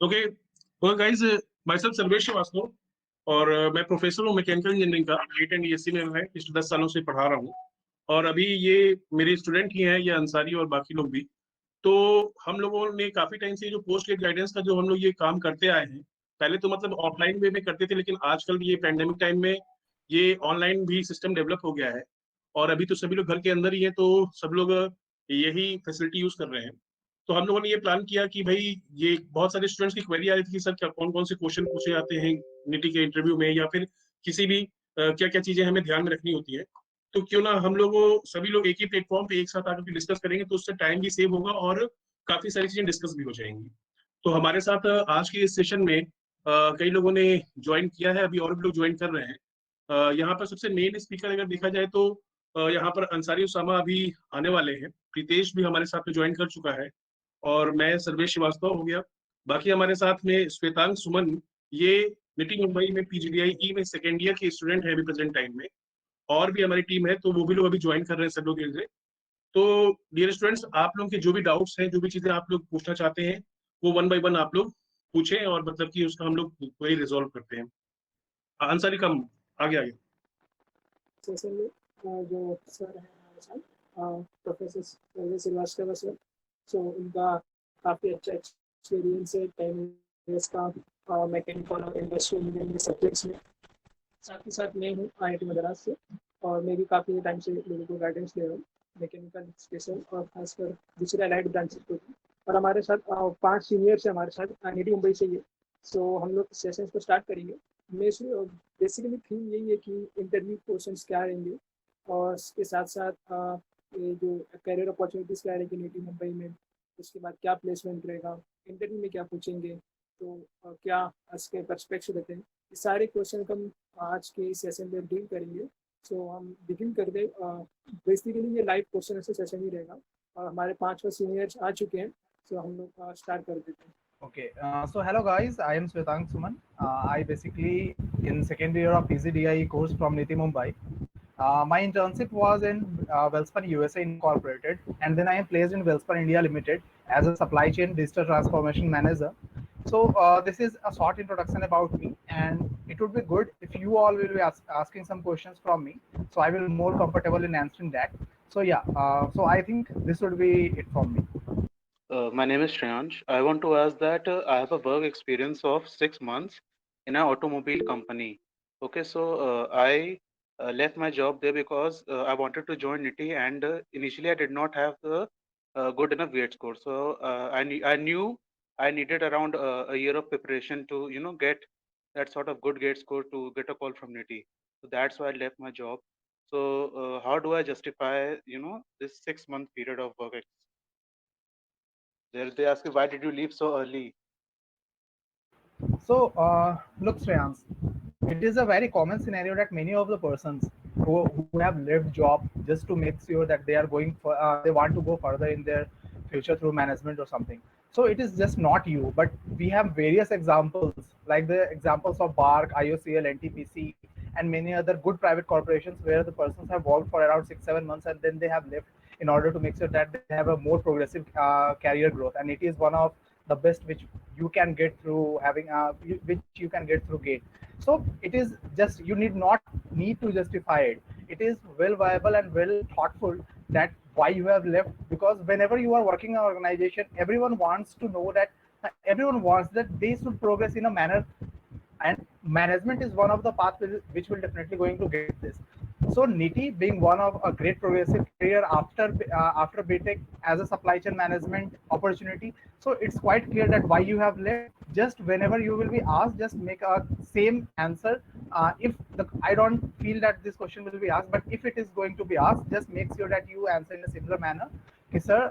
Okay well guys, myself Sarvesh Srivastava और मैं professor हूँ मैकेनिकल इंजीनियरिंग का 8 एंड ईएससी में मैं पिछले 10 सालों से पढ़ा रहा हूँ। और अभी ये मेरे स्टूडेंट ही हैं, ये अंसारी और बाकी लोग भी। तो हम लोगों ने काफी टाइम से जो पोस्ट ग्रेड गाइडेंस का जो हम लोग ये काम करते आए हैं, पहले तो मतलब ऑफलाइन वे में करते थे, लेकिन आजकल ये पैंडेमिक टाइम में ये ऑनलाइन भी सिस्टम डेवलप हो गया है। और अभी तो सभी लोग घर के अंदर ही है, तो सब लोग यही फैसिलिटी यूज कर रहे हैं। तो हम लोगों ने ये प्लान किया कि भाई, ये बहुत सारे स्टूडेंट्स की क्वेरी आ रही थी कि सर क्या कौन कौन से क्वेश्चन पूछे जाते हैं निटी के इंटरव्यू में, या फिर किसी भी क्या क्या चीजें हमें ध्यान में रखनी होती है। तो क्यों ना हम लोग सभी लोग एक ही प्लेटफॉर्म पे एक साथ आकर डिस्कस करेंगे, तो उससे टाइम भी सेव होगा और काफी सारी चीजें डिस्कस भी हो जाएंगी। तो हमारे साथ आज के इस सेशन में कई लोगों ने ज्वाइन किया है, अभी और भी लोग ज्वाइन कर रहे हैं। यहाँ पर सबसे मेन स्पीकर अगर देखा जाए तो यहाँ पर अंसारी उसामा अभी आने वाले हैं। प्रीतेश भी हमारे साथ में ज्वाइन कर चुका है, और मैं सर्वेश श्रीवास्तव हो गया। बाकी हमारे साथ में श्वेतांग सुमन, ये निटी मुंबई में पीजीडीआई ई में सेकेंड ईयर के स्टूडेंट है अभी प्रेजेंट टाइम में। और भी हमारी टीम है, तो वो भी लोग अभी ज्वाइन कर रहे हैं सब लोग धीरे। तो डियर स्टूडेंट्स, आप लोगों के जो भी डाउट्स हैं, जो भी चीजें आप लोग पूछना चाहते हैं, वो वन बाय वन आप लोग पूछें, और मतलब कि उसका हम लोग वही रिजॉल्व करते हैं। अंसारी कम आगे आगे। सेशन में जो सर हैं हमारे साथ प्रोफेसर सर्वे श्रीवास्तव सर। सो उनका काफ़ी अच्छा एक्सपीरियंस है 10 years का मैकेनिकल और इंडस्ट्रियल इंजीनियरिंग सब्जेक्ट्स में। साथ ही साथ मैं हूँ IIT मद्रास से, और मैं भी काफ़ी टाइम से लोगों को गाइडेंस दे रहा हूँ मैकेनिकल स्पेशल और खासकर दूसरे अलाइड ब्रांचेस को भी। और हमारे साथ 5 सीनियर्स हैं हमारे साथ निटी मुंबई से ही। सो हम लोग सेशंस को स्टार्ट करेंगे। बेसिकली थीम यही है कि इंटरव्यू क्वेश्चंस क्या रहेंगे, और इसके साथ साथ ये जो करियर अपॉर्चुनिटीज़ क्या रहेगी निटी मुंबई में, उसके बाद क्या प्लेसमेंट रहेगा, इंटरव्यू में क्या पूछेंगे, तो क्या इसके पर्सपेक्टिव रहते हैं, ये सारे क्वेश्चन हम आज के इस सेशन में डील करेंगे। सो हम बिगिन कर दे। बेसिकली ये लाइव क्वेश्चन ऐसे सेशन ही रहेगा, और हमारे 5 सीनियर्स आ चुके हैं। सो हम लोग स्टार्ट कर देते हैं। Okay, so hello guys, I am Swetang Suman. I basically in second year of PGDI course from NITI Mumbai. My internship was in Welspun USA Incorporated, and then I am placed in Welspun India Limited as a supply chain digital transformation manager. So this is a short introduction about me, and it would be good if you all will be asking some questions from me, so I will more comfortable in answering that. So yeah, so I think this would be it from me. My name is Shreyansh. I want to ask that I have a work experience of 6 months in an automobile company. Okay, so I left my job there because I wanted to join NITI, and initially I did not have the good enough grade score. So I knew I needed around a year of preparation to get that sort of good grade score to get a call from NITI. So that's why I left my job. So how do I justify this 6 month period of work? They ask you, why did you leave so early? So, look, Shreyans, it is a very common scenario that many of the persons who have left job just to make sure that they are going for, they want to go further in their future through management or something. So it is just not you, but we have various examples, like the examples of BARC, IOCL, NTPC, and many other good private corporations where the persons have worked for around 6-7 months and then they have left in order to make sure that they have a more progressive career growth. And it is one of the best which you can get through having which you can get through gate. So it is just, you need to justify it. It is well viable and well thoughtful that why you have left, because whenever you are working in an organization, everyone wants to know that everyone wants that they should progress in a manner, and management is one of the paths which will definitely going to get this. So NITI being one of a great progressive career after BTech as a supply chain management opportunity, so it's quite clear that why you have left. Just whenever you will be asked, just make a same answer. If I don't feel that this question will be asked, but if it is going to be asked, just make sure that you answer in a similar manner. Okay, sir.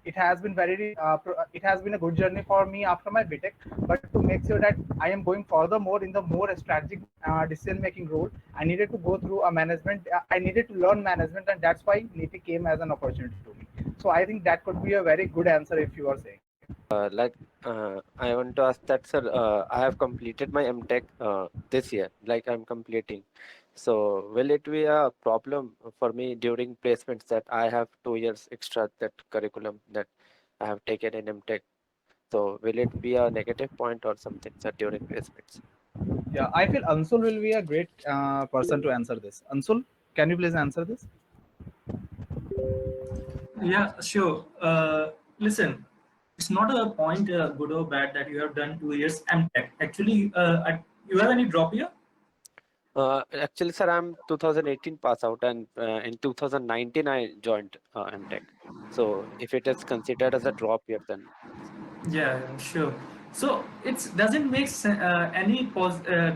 It has been a good journey for me after my BTech, but to make sure that I am going furthermore in the more strategic decision making role, I needed to go through a management. I needed to learn management, and that's why NITI came as an opportunity to me. So I think that could be a very good answer if you are saying. I want to ask that, sir. I have completed my MTech this year, like I'm completing. So, will it be a problem for me during placements that I have 2 years extra that curriculum that I have taken in MTech? So will it be a negative point or something, sir, during placements? Yeah, I feel Ansul will be a great person to answer this. Ansul, can you please answer this? Yeah, sure. Listen, it's not a point good or bad that you have done 2 years MTech. Actually, you have any drop year? Actually, sir, I'm 2018 pass out, and in 2019 I joined MTech. So if it is considered as a drop year, then Yeah, sure. So it doesn't make any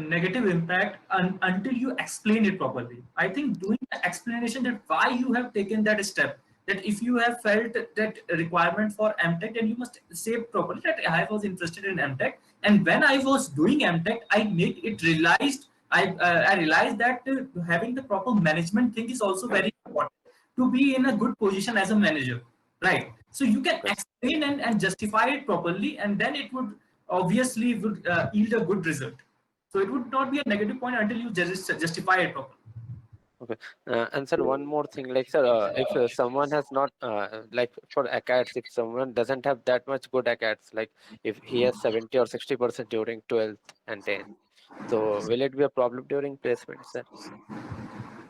negative impact until you explain it properly. I think doing the explanation that why you have taken that step, that if you have felt that requirement for MTech, then you must say properly that I was interested in MTech, and when I was doing MTech, I realized that having the proper management thing is also very important to be in a good position as a manager, right? So you can yes. explain and justify it properly, and then it would obviously would yield a good result. So it would not be a negative point until you justify it properly. Okay. And sir, one more thing, like sir, if someone has not like for ACADS, if someone doesn't have that much good ACADS, like if he has 70 or 60% during 12th and 10th, so will it be a problem during placement, sir?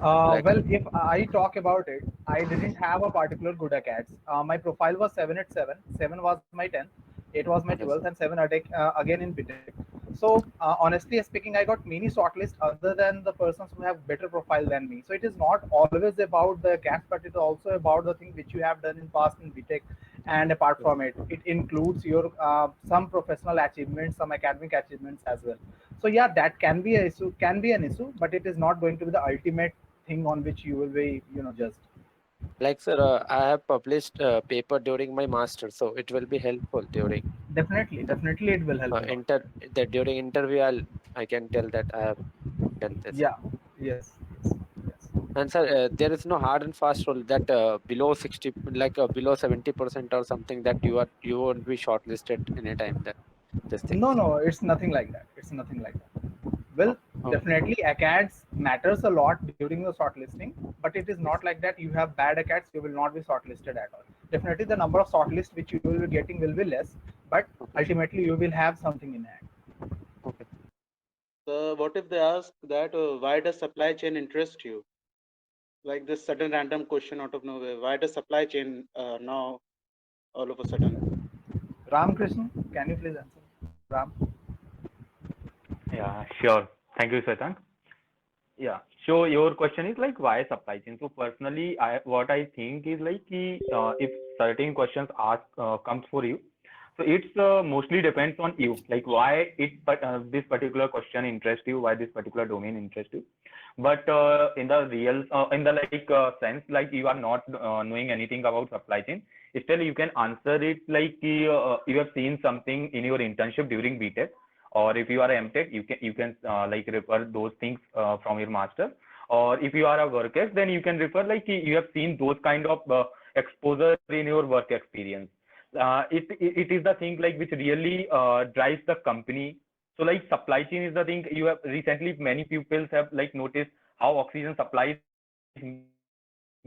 Like, Well, if I talk about it, I didn't have a particular good ACADS. My profile was 7 at 7. 7 was my 10th. 8 was my yes. 12th, and 7 again in BTech. So, honestly speaking, I got many shortlists other than the persons who have better profile than me. So, it is not always about the ACADS, but it is also about the thing which you have done in past in BTech. And apart from it, it includes your some professional achievements, some academic achievements as well. So, yeah, that can be an issue, but it is not going to be the ultimate thing on which you will be judged. Like sir, I have published a paper during my master, so it will be helpful during Definitely it will help a lot. during interview. I can tell that I have done this. Yeah, yes. And sir, there is no hard and fast rule that below 60, like below 70% or something, that you won't be shortlisted anytime. That this thing. No, it's nothing like that. Well, Oh, definitely ACADS matters a lot during the shortlisting, but it is not like that you have bad ACADS, you will not be shortlisted at all. Definitely the number of shortlists which you will be getting will be less, but okay. ultimately you will have something in hand. Okay. So what if they ask that why does supply chain interest you? Like this sudden random question out of nowhere. Why does supply chain now all of a sudden? Ram Krishna, can you please answer? Ram? Yeah, sure. Thank you, Svetank. Yeah. So your question is like why supply chain? So personally, what I think is like if certain questions ask comes for you, so it's mostly depends on you, like why this particular question interests you, why this particular domain interests you. But in the real in the sense, like you are not knowing anything about supply chain, still you can answer it like you have seen something in your internship during BTech, or if you are MTech, you can like refer those things from your master. Or if you are a worker, then you can refer like you have seen those kind of exposure in your work experience. It is the thing like which really drives the company. So like supply chain is the thing you have recently many people have like noticed how oxygen supply is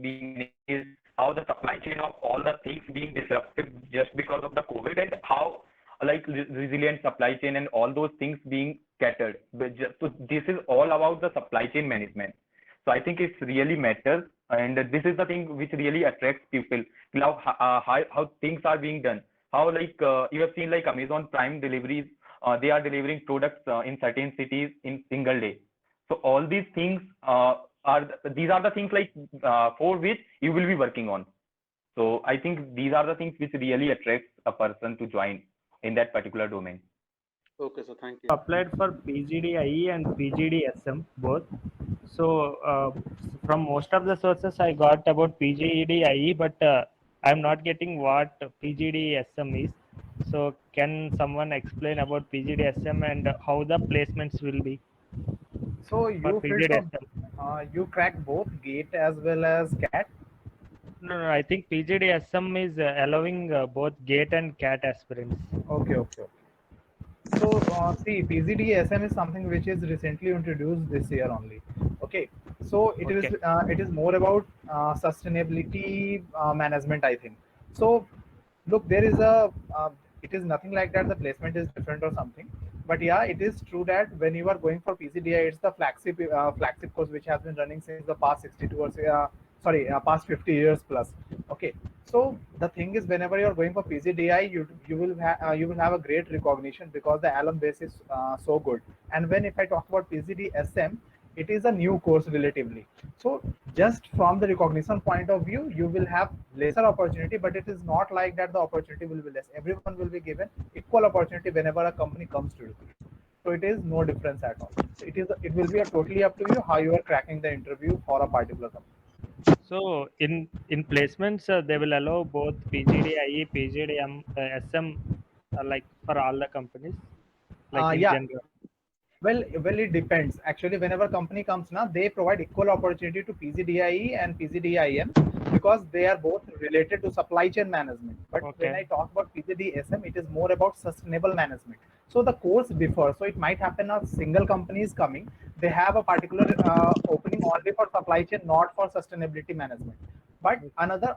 being is how the supply chain of all the things being disrupted just because of the COVID, and how like resilient supply chain and all those things being scattered. So this is all about the supply chain management. So I think it's really matters, and this is the thing which really attracts people. How things are being done. How like you have seen like Amazon Prime deliveries, they are delivering products in certain cities in single day. So all these things these are the things like for which you will be working on. So I think these are the things which really attracts a person to join in that particular domain. Okay, so thank you. Applied for PGDIE and PGDSM both. So from most of the sources I got about PGDIE, but I'm not getting what PGDSM is. So can someone explain about PGDSM and how the placements will be So for you feel so PGDSM? you crack both GATE as well as CAT. No, I think PGDSM is allowing both GATE and CAT aspirants. Okay. So see, PGDSM is something which is recently introduced this year only. Okay, so it is more about sustainability management, I think. So look, there is a it is nothing like that the placement is different or something. But yeah, it is true that when you are going for PGDI, it's the flagship course which has been running since the past 62 or past 50 years plus. Okay, so the thing is, whenever you are going for PGDI, you will have a great recognition because the alum base is so good. And when if I talk about PGDSM, it is a new course relatively. So just from the recognition point of view, you will have lesser opportunity, but it is not like that the opportunity will be less. Everyone will be given equal opportunity whenever a company comes to recruit. So it is no difference at all. It will be totally up to you how you are cracking the interview for a particular company. So in placements, they will allow both PGDIE, PGDM, SM, like for all the companies, like in Yeah. general. Well, it depends. Actually, whenever company comes now, they provide equal opportunity to PGDIE and PGDIM because they are both related to supply chain management. But when I Okay. talk about PGDSM, it is more about sustainable management. So the course differs. So it might happen a single company is coming. They have a particular opening only for supply chain, not for sustainability management. But another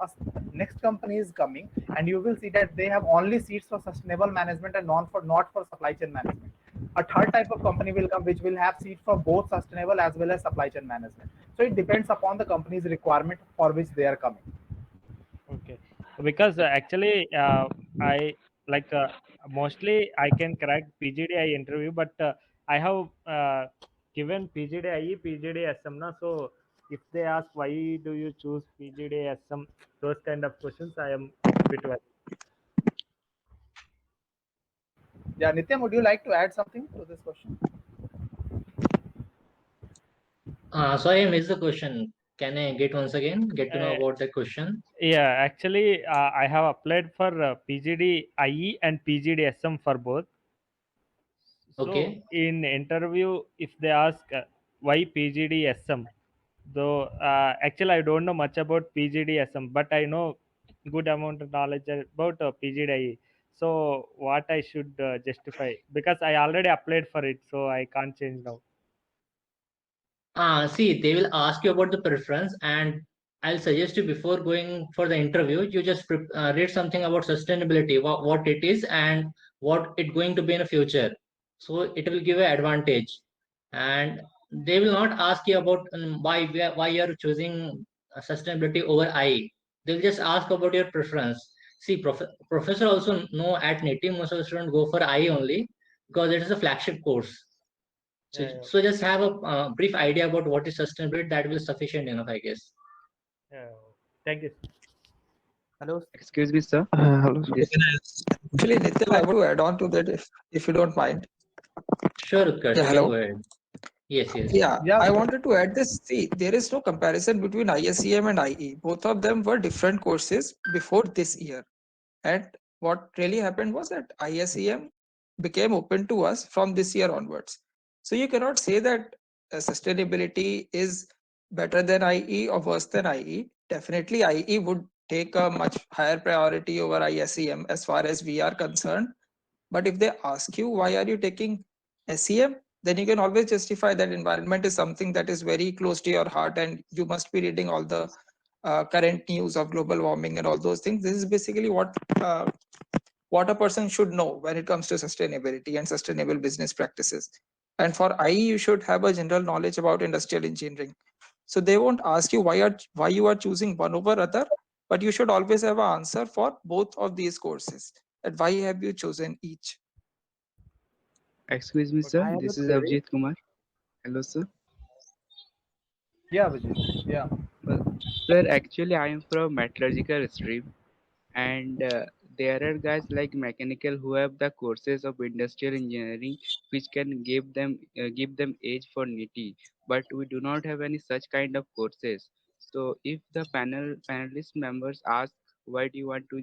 next company is coming, and you will see that they have only seats for sustainable management and not for supply chain management. A third type of company will come which will have seats for both sustainable as well as supply chain management. So it depends upon the company's requirement for which they are coming. Okay. Because actually, I like mostly I can crack PGDI interview, but I have given PGDIE, PGDSM na. So if they ask why do you choose PGDSM, those kind of questions, I am bit worried. Yeah, Nityam, would you like to add something to this question? Sorry, I missed the question. Can I get once again? Get to know about the question. Yeah, actually, I have applied for PGDIE and PGDSM for both. So Okay. in interview, if they ask why PGDSM, though actually I don't know much about PGDSM, but I know good amount of knowledge about PGDIE. So what I should justify, because I already applied for it, so I can't change now. See, they will ask you about the preference, and I'll suggest you before going for the interview, you just read something about sustainability, what it is, and what it going to be in the future. So it will give an advantage, and they will not ask you about why you are choosing sustainability over IE. They'll just ask about your preference. See, professor also know at NITI most of the students go for IE only because it is a flagship course. So, Yeah, so just have a brief idea about what is sustainability. That will be sufficient enough, I guess. yeah. Thank you. Hello. Excuse me, sir. Hello. This Actually, Nityam, I want to add on to that if you don't mind. Sure, Utkarsh, Yeah, you can hello. go ahead. Yes, yes. Yeah, Yeah. I wanted to add this. See, there is no comparison between ISEM and IE. Both of them were different courses before this year. And what really happened was that ISEM became open to us from this year onwards. So you cannot say that sustainability is better than IE or worse than IE. Definitely, IE would take a much higher priority over ISEM as far as we are concerned. But if they ask you why are you taking SEM, then you can always justify that environment is something that is very close to your heart, and you must be reading all the current news of global warming and all those things. This is basically what a person should know when it comes to sustainability and sustainable business practices. And for IE, you should have a general knowledge about industrial engineering. So they won't ask you why you are choosing one over other, but you should always have an answer for both of these courses. And why have you chosen each? excuse me, I sir. have a This is query. Abhijit Kumar. Hello, sir. Yeah, Vijay. Yeah. Sir, actually, I am from metallurgical stream, and there are guys like mechanical who have the courses of industrial engineering, which can give them edge for NITI. But we do not have any such kind of courses. So, if the panelist members ask why do you want to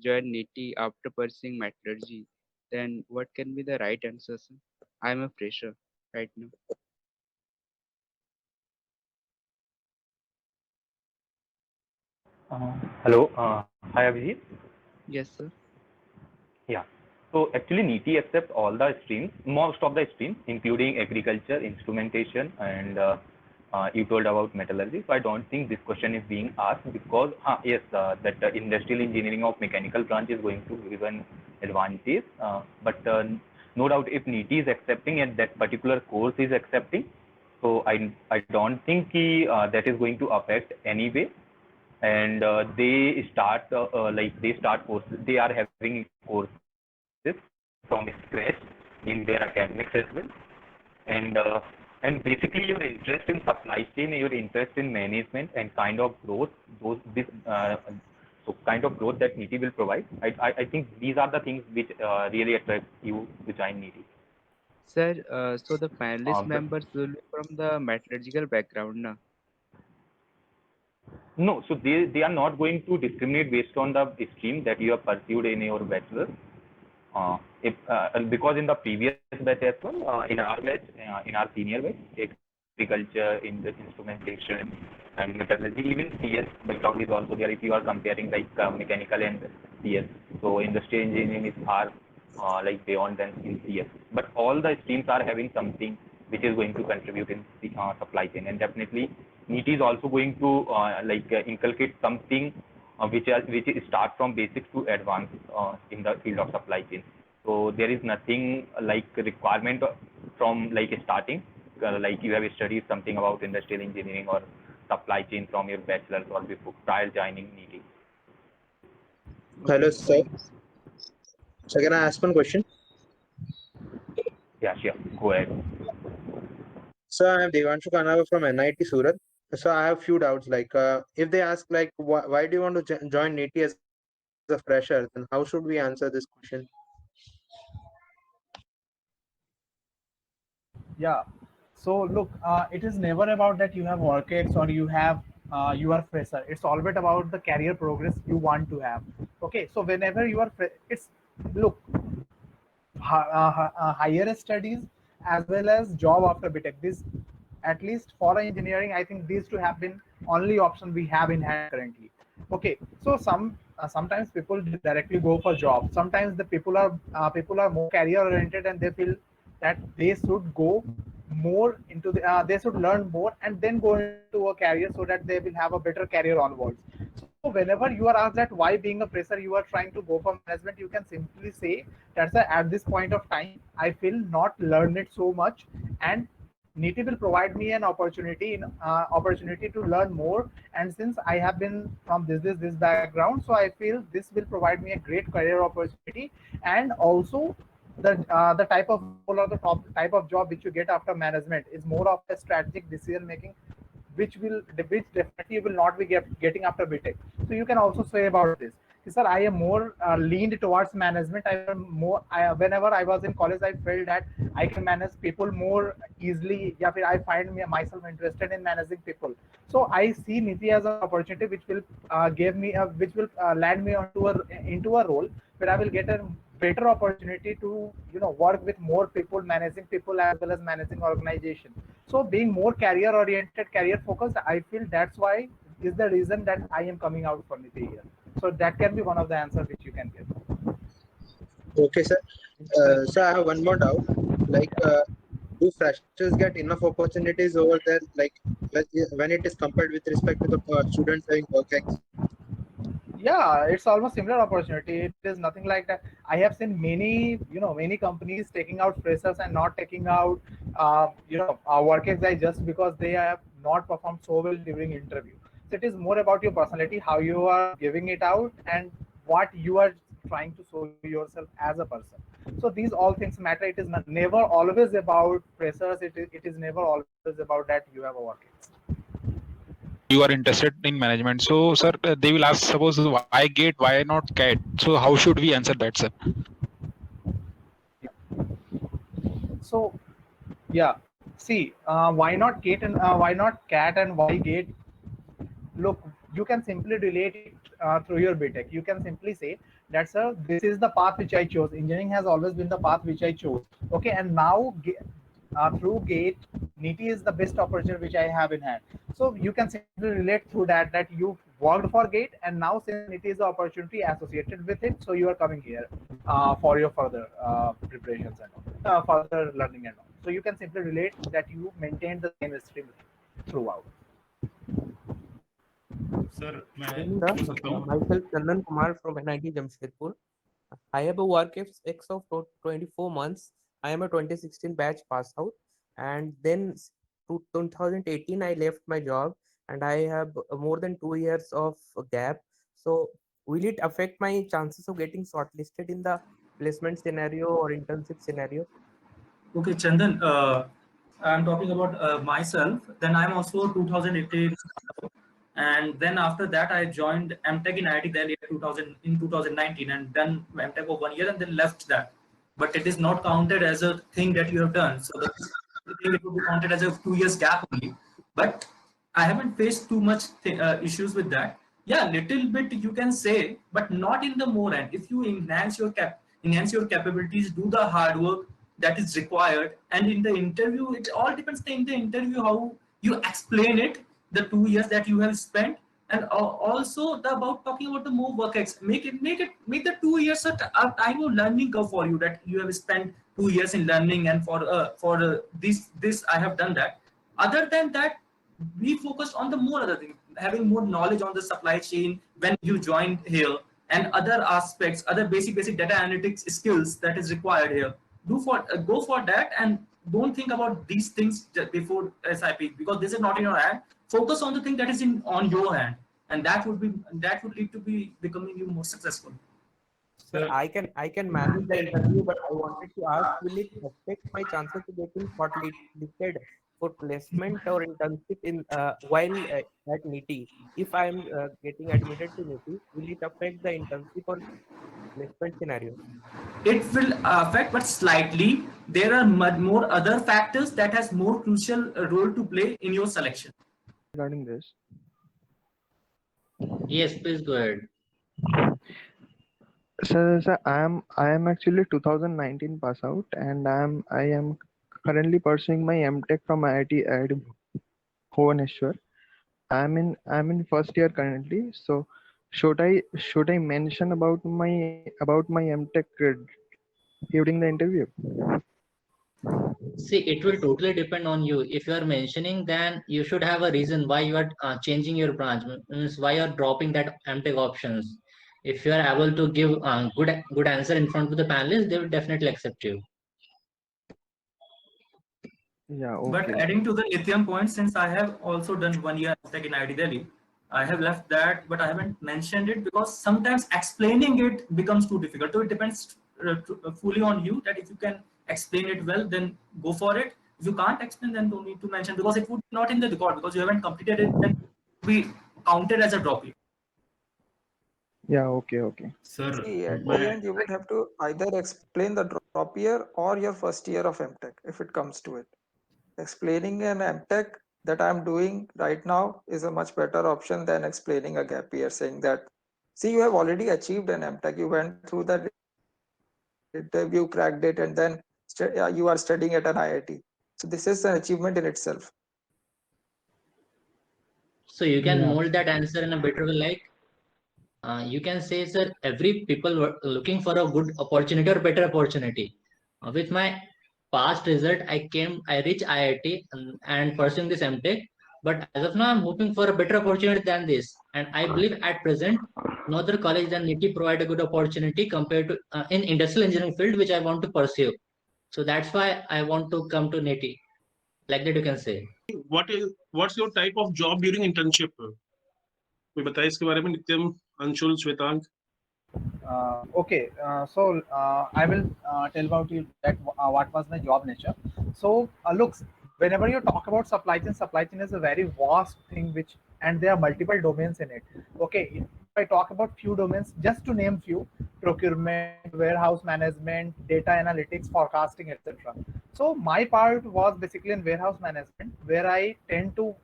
join NITI after pursuing metallurgy, then what can be the right answer, sir? I am a fresher right now. Hello. Hi, Abhijit. Yes, sir. Yeah. So actually, NITI accepts all the streams, most of the streams, including agriculture, instrumentation, and you told about metallurgy. So I don't think this question is being asked because yes, that industrial engineering of mechanical branch is going to give an advantage. But no doubt if NITI is accepting and that particular course is accepting, so I don't think that is going to affect anyway. And they start courses. They are having courses from scratch in their academics as well. And basically your interest in supply chain, your interest in management and kind of growth, so kind of growth that NITI will provide. I think these are the things which really attract you to join NITI. Sir, so the panelist But members will be from the metallurgical background, na? no, so they are not going to discriminate based on the stream that you have pursued in your bachelor's. Because in the previous batch as well, in our batch, in our senior batch, agriculture, in the instrumentation and metallurgy, even CS background is also there if you are comparing like mechanical and CS. So industrial engineering is far like beyond than in CS. But all the streams are having something which is going to contribute in the supply chain, and definitely NITI is also going to inculcate something which start from basics to advanced in the field of supply chain. So there is nothing like requirement from like starting, like you have studied something about industrial engineering or supply chain from your bachelor's or before prior joining NITI. Hello, sir. So can I ask one question? Yeah, sure. Go ahead. So I am Devanshu Kanava from NIT Surat. So I have few doubts. Like, if they ask, like, why do you want to join NITI as a fresher, then how should we answer this question? Yeah. So look, it is never about that you have work ex or you have you are fresher. It's always about the career progress you want to have. Okay. So whenever you are, it's look, higher studies as well as job after BTech. This, at least for engineering, I think these two have been only option we have in hand currently. Okay, so sometimes people directly go for job. Sometimes the people are more career oriented and they feel that they should go more into the they should learn more and then go into a career so that they will have a better career onwards. So whenever you are asked that why being a fresher you are trying to go for management, you can simply say that's at this point of time I feel not learn it so much, and NITI will provide me an opportunity to learn more. And since I have been from this background, so I feel this will provide me a great career opportunity. And also the type of role or the type of job which you get after management is more of a strategic decision making, which definitely will not be getting after BTech. So you can also say about this. Sir, I am more leaned towards management. Whenever I was in college, I felt that I can manage people more easily. Yeah, I find myself interested in managing people. So I see NITI as an opportunity which will land me into a role where I will get a better opportunity to work with more people, managing people as well as managing organization. So being more career oriented, career focused, I feel that's why is the reason that I am coming out for NITI here. So that can be one of the answers which you can give. Okay, sir. So I have one more doubt. Like, do freshers get enough opportunities over there, like when it is compared with respect to the students having work ex? Yeah, it's almost similar opportunity. It is nothing like that. I have seen many companies taking out freshers and not taking out work ex just because they have not performed so well during interview. So it is more about your personality, how you are giving it out, and what you are trying to show yourself as a person. So these all things matter. It is never always about freshers. It is never always about that you have a work ex. You are interested in management. So, sir, they will ask, suppose, why GATE, why not CAT? So, how should we answer that, sir? So, yeah, see, why not GATE and why not CAT and why GATE? Look, you can simply relate it through your BTech. You can simply say that, sir, this is the path which I chose. Engineering has always been the path which I chose. Okay, and now through GATE, NITI is the best opportunity which I have in hand. So you can simply relate through that you worked for GATE, and now since NITI is the opportunity associated with it, so you are coming here for your further preparations and all, further learning and all. So you can simply relate that you maintain the same stream. throughout. Sir, Myself Chandan Kumar from NIT Jamshedpur. I have a work ex of 24 months. I am a 2016 batch pass out, and then to 2018 I left my job, and I have more than 2 years of gap. So will it affect my chances of getting shortlisted in the placement scenario or internship scenario? Okay, Chandan, I'm talking about myself. Then I'm also 2018, and then after that I joined MTech in IIT Delhi in 2019, and done MTech for 1 year, and then left that. But it is not counted as a thing that you have done. So the thing it would be counted as a 2 years gap only. But I haven't faced too much issues with that. Yeah, little bit you can say, but not in the more end. If you enhance your capabilities, do the hard work that is required, and in the interview, it all depends in the interview how you explain it, the 2 years that you have spent, and also about talking about the more work make the 2 years a time of learning curve for you, that you have spent 2 years in learning, and for this I have done that. Other than that, we focused on the more other things, having more knowledge on the supply chain when you joined here, and other aspects, other basic data analytics skills that is required here. Go for that, and don't think about these things before SIP, because this is not in your hand. Focus on the thing that is on your hand, and that would lead to be becoming you more successful. Sir, I can manage the interview, but I wanted to ask, will it affect my chances of getting shortlisted for placement or internship in while at NITI? If I am getting admitted to NITI, will it affect the internship or placement scenario? It will affect, but slightly. There are more other factors that has more crucial role to play in your selection. Regarding this, Yes, please go ahead. sir, I am actually 2019 pass out, and I am currently pursuing my MTech from IIT Bhubaneswar. I'm in first year currently. So should I mention about my MTech during the interview? See, it will totally depend on you. If you are mentioning, then you should have a reason why you are changing your branch, means why you are dropping that MTech options. If you are able to give good answer in front of the panelists, they will definitely accept you. Yeah, okay. But adding to the lithium point, since I have also done 1 year MTech in IIT Delhi, I have left that, but I haven't mentioned it because sometimes explaining it becomes too difficult. So it depends fully on you, that if you can explain it well, then go for it. If you can't explain, then don't need to mention, because it would be not in the record, because you haven't completed it, then it will be counted as a drop. Yeah, okay. Sir, See, at the end, you would have to either explain the drop year or your first year of MTech, if it comes to it. Explaining an MTech that I'm doing right now is a much better option than explaining a gap year, saying that, see, you have already achieved an MTech, you went through that interview, cracked it, and then you are studying at an IIT. So this is an achievement in itself. So you can Yeah. mold that answer in a better way, like you can say, sir, every people were looking for a good opportunity or better opportunity. With my past result, I reached IIT and pursuing this MTech. But as of now, I'm hoping for a better opportunity than this. And I believe at present, no other college than NITI provide a good opportunity compared to in industrial engineering field, which I want to pursue. So that's why I want to come to NITI. Like that, you can say. what's your type of job during internship? कोई बताए इसके बारे में, नित्यम, Anshul, Shwetank? Okay, so I will tell about you that what was my job nature. So look, whenever you talk about supply chain is a very vast thing, and there are multiple domains in it. Okay, if I talk about few domains, just to name few: procurement, warehouse management, data analytics, forecasting, etc. So my part was basically in warehouse management, where I tend to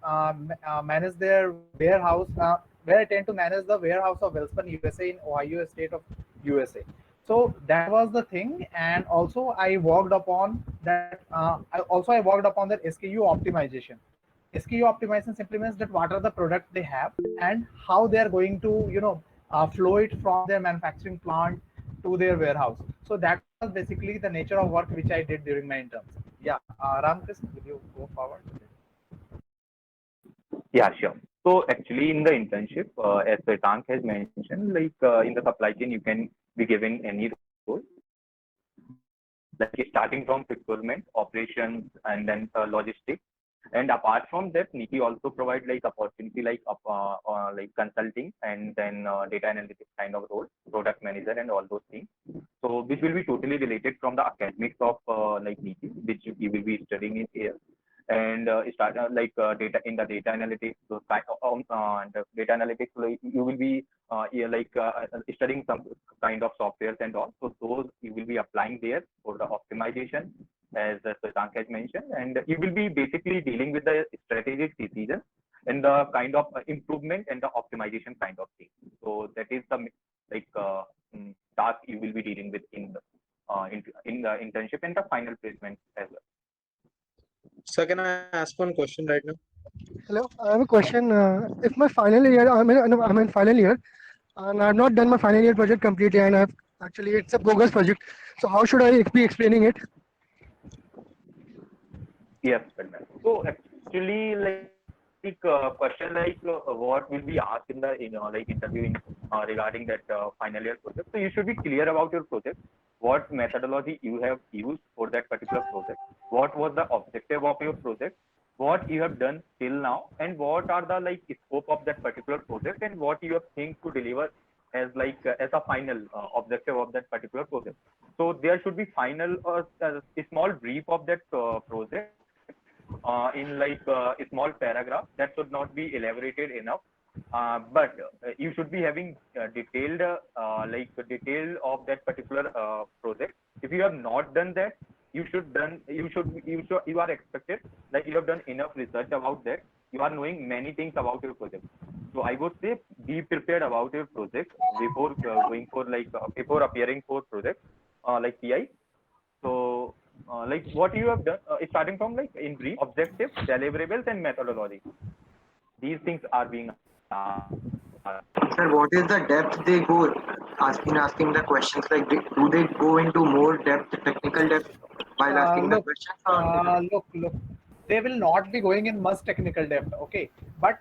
manage their warehouse. Where I tend to manage the warehouse of Welspun USA in Ohio state of USA. So that was the thing, and also I worked upon that. I worked upon that SKU optimization. SKU optimization simply means that what are the products they have and how they are going to flow it from their manufacturing plant to their warehouse. So that was basically the nature of work which I did during my internship. Yeah, Ramkrishna, will you go forward? Yeah, sure. So actually, in the internship, as Tank has mentioned, in the supply chain, you can be given any role, like starting from procurement, operations, and then logistics. And apart from that, Niti also provide like opportunity like consulting and then data analytics kind of role, product manager, and all those things. So which will be totally related from the academics of like Niti, which you will be studying in here. And start data in the data analytics. So the data analytics, like, you will be studying some kind of softwares and all. So those you will be applying there for the optimization, as Shashank has mentioned, and you will be basically dealing with the strategic decisions and the kind of improvement and the optimization kind of thing. So that is the task you will be dealing with in the internship and the final placement as well. So can I ask one question right now? Hello, I have a question. If my final year, I'm in final year, and I've not done my final year project completely, and it's a bogus project. So how should I be explaining it? Yes, Batman. So actually, question what will be asked in the interviewing regarding that final year project. So you should be clear about your project, what methodology you have used for that particular project, what was the objective of your project, what you have done till now, and what are the scope of that particular project, and what you have think to deliver as a final objective of that particular project. So there should be final a small brief of that project in a small paragraph that should not be elaborated enough. But you should be having detailed detail of that particular project. If you have not done that, you are expected that you have done enough research about that. You are knowing many things about your project. So I would say be prepared about your project before going for before appearing for project like PI. So what you have done, starting from in brief, objectives, deliverables, and methodology. These things are being asked. Sir, what is the depth they go asking the questions? Like, do they go into more depth, technical depth, while asking the questions? Look, they will not be going in much technical depth, okay, but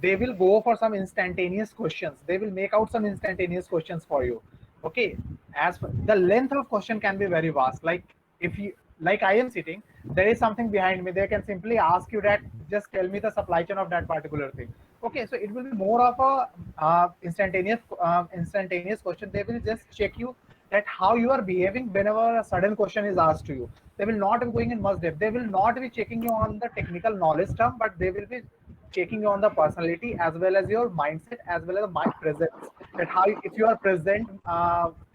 they will go for some instantaneous questions. They will make out some instantaneous questions for you, okay. As the length of question can be very vast, like I am sitting, there is something behind me, they can simply ask you that just tell me the supply chain of that particular thing, okay. So it will be more of a instantaneous question. They will just check you that how you are behaving whenever a sudden question is asked to you. They will not be going in much depth. They will not be checking you on the technical knowledge term, but they will be checking you on the personality as well as your mindset as well as the mind presence, that how if you are present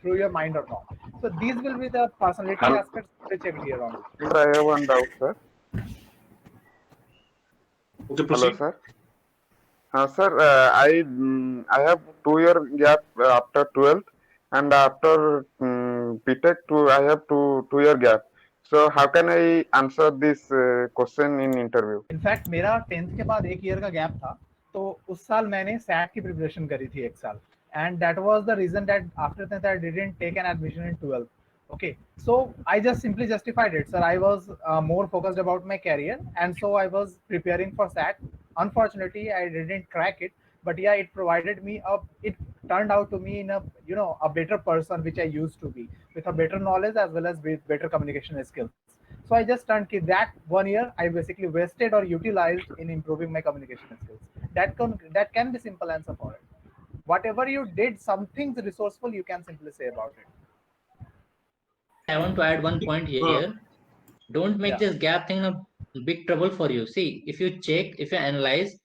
through your mind or not. So these will be the personality aspects to check here on. Sir, I have one doubt, sir. Okay, hello, sir. Sir, I have 2-year gap after 12th, and after BTech I have 2-year gap. So how can I answer this question in interview? In fact, मेरा 10th के बाद 1 year का gap था, तो उस साल मैंने SAT की preparation करी थी 1 साल, and that was the reason that after 10th I didn't take an admission in 12th. Okay, so I just simply justified it, sir. I was more focused about my career, and so I was preparing for SAT. Unfortunately, I didn't crack it, but yeah, it provided me it turned out to me in a better person which I used to be, with a better knowledge as well as with better communication skills. So I just turned that 1 year I basically wasted or utilized in improving my communication skills. That can be simple answer for it. Whatever you did, something resourceful you can simply say about it. I want to add one point here. Don't make this gap thing a big trouble for you. See, if you analyze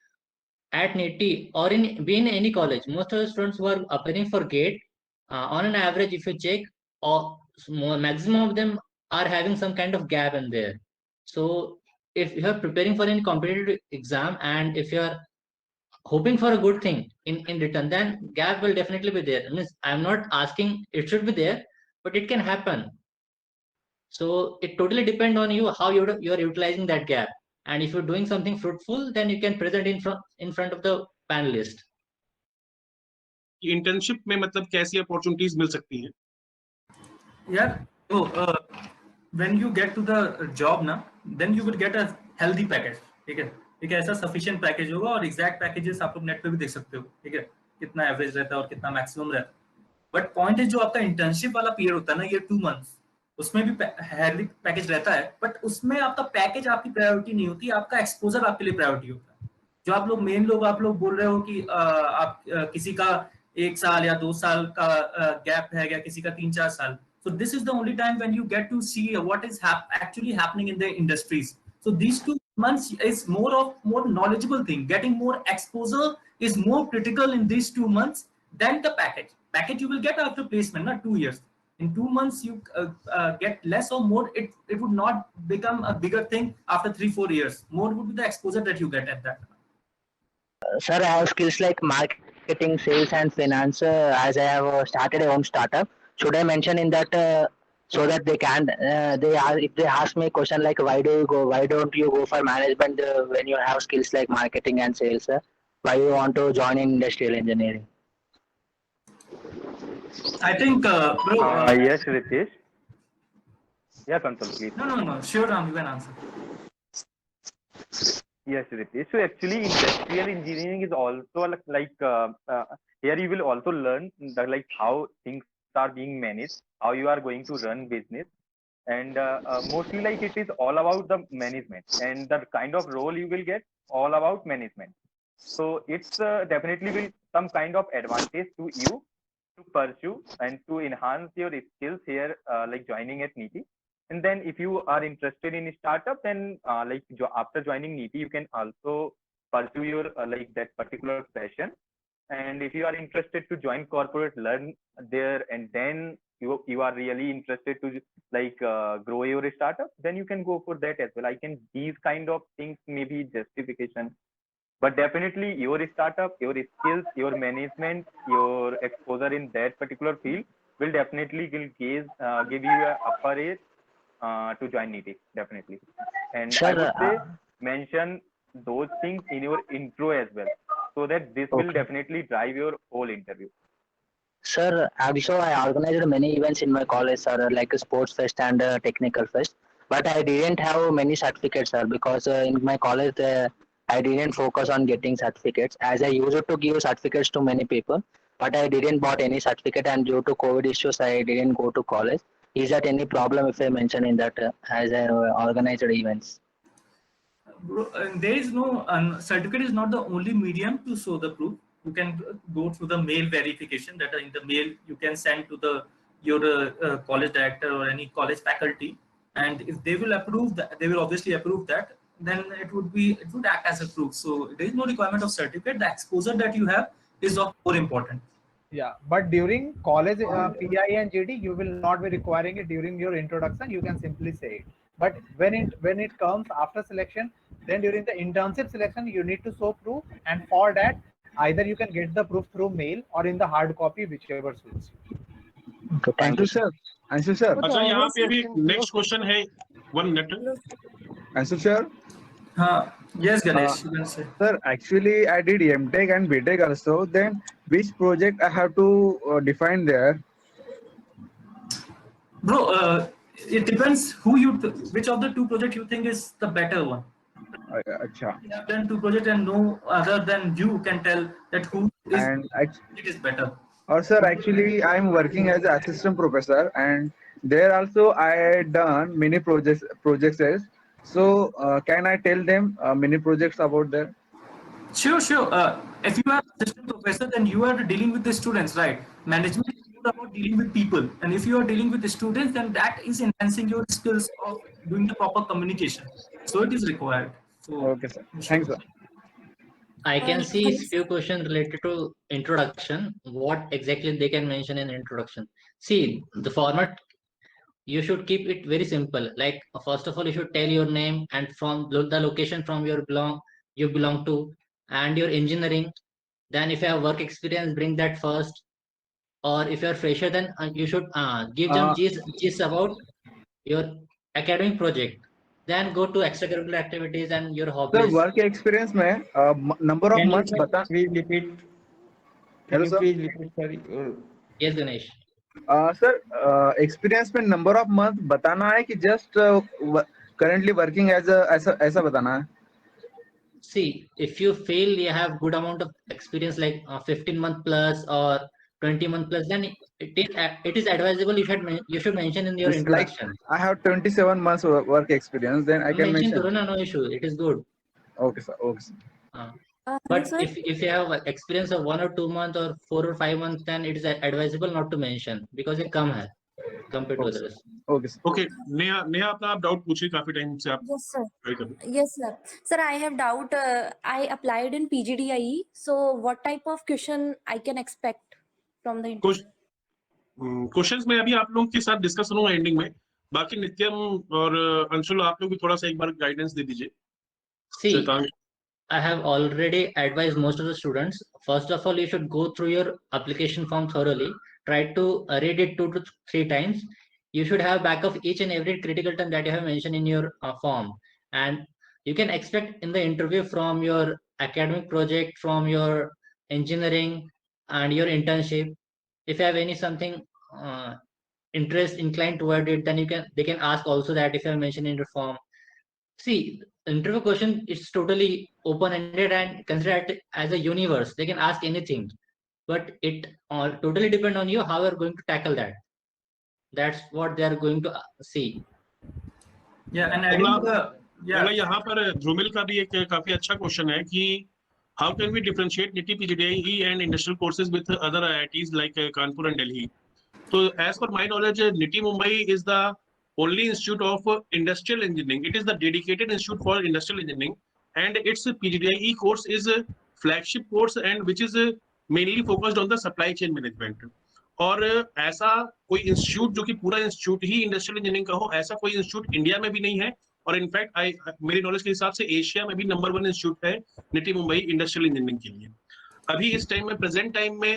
at NITI or in any college, most of the students who are appearing for GATE, on an average, if you check, maximum of them are having some kind of gap in there. So if you are preparing for any competitive exam and if you are hoping for a good thing in return, then gap will definitely be there. I'm not asking it should be there, but it can happen. So it totally depends on you how you're utilizing that gap. And if you're doing something fruitful, then you can present in front of the panelist. Internship में मतलब कैसी opportunities मिल सकती हैं? Yeah. So when you get to the job now, then you will get a healthy package. Okay. एक ऐसा sufficient package होगा, और exact packages आप लोग नेट पे भी देख सकते हो, ठीक है, कितना एवरेज रहता है और कितना मैक्सिमम रहता है। बट पॉइंट इज जो आपका इंटर्नशिप वाला पीरियड होता है ना, ये 2 मंथ्स, उसमें भी हैवी पैकेज रहता है, बट उसमें आपका पैकेज आपकी प्रायोरिटी नहीं होती, आपका एक्सपोजर आपके लिए प्रायोरिटी होता है। जो आप लोग मेन लोग आप लोग बोल रहे हो कि आप किसी का 1 साल या 2 साल का गैप है, या किसी का 3-4 साल, so this is the only time when you get to see what is actually happening in the industries. So these 2 months is more knowledgeable thing. Getting more exposure is more critical in these 2 months than the package you will get after placement, not 2 years. In 2 months you get less or more, it would not become a bigger thing after 3-4 years. More would be the exposure that you get at that time. Sir, I have skills like marketing, sales, and finance. As I have started a own startup, should I mention in that so that they can if they ask me a question like why don't you go for management when you have skills like marketing and sales? Why you want to join in industrial engineering? I think, bro. Yes, Ritesh. Yeah, Consul, please. No. Sure, Ram, you can answer. Yes, Ritesh. So actually, industrial engineering is also here you will also learn how things are being managed, how you are going to run business, and mostly it is all about the management and the kind of role you will get, all about management. So it's definitely will some kind of advantage to you to pursue and to enhance your skills here, like joining at NITI. And then if you are interested in a startup, then after joining NITI, you can also pursue your that particular passion. And if you are interested to join corporate, learn there, and then you are really interested to grow your startup, then you can go for that as well. These kind of things may be justification, but definitely your startup, your skills, your management, your exposure in that particular field will definitely give you a upper edge to join NITI, definitely. And I would say mention those things in your intro as well, so that this will definitely drive your whole interview. Sir, also I organized many events in my college, sir, like a sports fest and a technical fest. But I didn't have many certificates, sir, because in my college I didn't focus on getting certificates, as I used to give certificates to many people, but I didn't bought any certificate, and due to COVID issues, I didn't go to college. Is that any problem if I mention in that as I organized events? Bro, there is no certificate is not the only medium to show the proof. You can go through the mail verification, that in the mail you can send to your college director or any college faculty, and if they will approve that, they will obviously approve that, then it would act as a proof. So there is no requirement of certificate. The exposure that you have is of more important. Yeah, but during college PI and GD, you will not be requiring it during your introduction. You can simply say it. But when it comes after selection, then during the internship selection, you need to show proof, and for that, either you can get the proof through mail or in the hard copy, whichever suits you. Okay, thank you, sir. Answer, sir. अच्छा, यहाँ पे अभी next question है 1 minute. Answer, sir. Yes, Ganesh, you can say. Sir, actually, I did MTech and BTech also. Then, which project I have to define there? Bro, it depends which of the 2 projects you think is the better one. Acha. You have done 2 projects, and no other than you can tell that who is better. Or sir, actually, I am working as an assistant professor, and there also I done many projects. So can I tell them many projects about that? Sure. If you are assistant professor, then you are dealing with the students, right? Management is more about dealing with people, and if you are dealing with the students, then that is enhancing your skills of doing the proper communication. So it is required. So, okay, sir. Thanks, sir. I can see few questions related to introduction. What exactly they can mention in introduction? See, the format, you should keep it very simple. Like, first of all, you should tell your name and from the location from you belong to, and your engineering. Then if you have work experience, bring that first. Or if you're fresher, then you should give them gist about your academic project. Then go to extracurricular activities and your hobbies. Sir, work experience में number of months बता. Please repeat. Hello, sir. Please repeat. Sorry. Yes, Ganesh. Sir, experience में number of months बताना है कि just currently working as ऐसा बताना है? See, if you feel you have good amount of experience, like 15-month plus or 20-month plus, then it is advisable you should mention in your It's like introduction. I have 27 months work experience, then I can Mention mention. Corona, no issue. It is good. Okay, sir. Okay, sir. Hello, But sir. if you have experience of 1 or 2 months or 4 or 5 months, then it is advisable not to mention because it come hai compared to others. Okay, sir. Okay, Neha अपना आप doubt पूछिए, काफी time से आप Yes, sir. Try कर रहे हैं। Yes, sir. Sir, I have doubt. I applied in PGDIE. So, what type of question I can expect from the interview? Questions में अभी आप लोगों के साथ डिस्कस करूंगा एंडिंग में। बाकी नित्यम और अंशुल आप लोग भी थोड़ा सा एक बार गाइडेंस दे दीजिए। See, शैतान I have already advised most of the students. First of all, you should go through your application form thoroughly. Try to read it 2 to 3 times. You should have back of each and every critical term that you have mentioned in your form. And you can expect in the interview from your academic project, from your engineering and your internship. If you have any something interest inclined toward it, then they can ask also that if you have mentioned in your form. See, interview question is totally open-ended and consider it as a universe. They can ask anything, but it totally depend on you how you're going to tackle that. That's what they are going to see. Yeah, and adding the अगला यहाँ पर ध्रुमिल का भी एक काफी अच्छा question है कि how can we differentiate NITI PGDIE and industrial courses with other IITs like Kanpur and Delhi? So as per my knowledge, NITI Mumbai is the only institute of industrial engineering. It is the dedicated institute for industrial engineering, and its PGDIE course is a flagship course and which is mainly focused on the supply chain management. और ऐसा कोई institute जो कि पूरा institute ही industrial engineering का हो, ऐसा कोई इंस्टीट्यूट इंडिया में भी नहीं है। और इनफैक्ट मेरी नॉलेज के हिसाब से एशिया में भी नंबर 1 इंस्टीट्यूट है निटी मुंबई इंडस्ट्रियल इंजीनियरिंग के लिए। अभी इस टाइम में प्रेजेंट टाइम में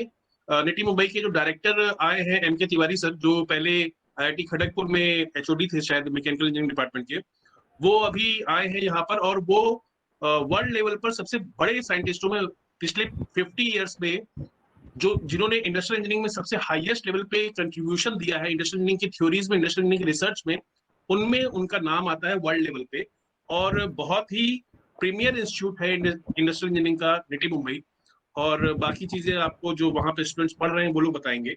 निटी मुंबई के जो डायरेक्टर आए हैं एम के तिवारी सर, जो पहले IIT खड़गपुर में HOD थे शायद मैकेनिकल इंजीनियरिंग डिपार्टमेंट के, वो अभी आए हैं यहाँ पर और वो वर्ल्ड लेवल पर सबसे बड़े साइंटिस्टों में पिछले 50 ईयर्स में जिन्होंने इंडस्ट्रियल इंजीनियरिंग में सबसे हाईएस्ट लेवल पे कंट्रीब्यूशन दिया है इंडस्ट्रियल इंजीनियरिंग की थ्योरीज में, इंडस्ट्रियल इंजीनियरिंग की रिसर्च में, उनमें उनका नाम आता है वर्ल्ड लेवल पे। और बहुत ही प्रीमियर इंस्टीट्यूट है इंडस्ट्रियल इंजीनियरिंग का निटी मुंबई। और बाकी चीजें आपको जो वहां पे स्टूडेंट्स पढ़ रहे हैं वो लोग बताएंगे।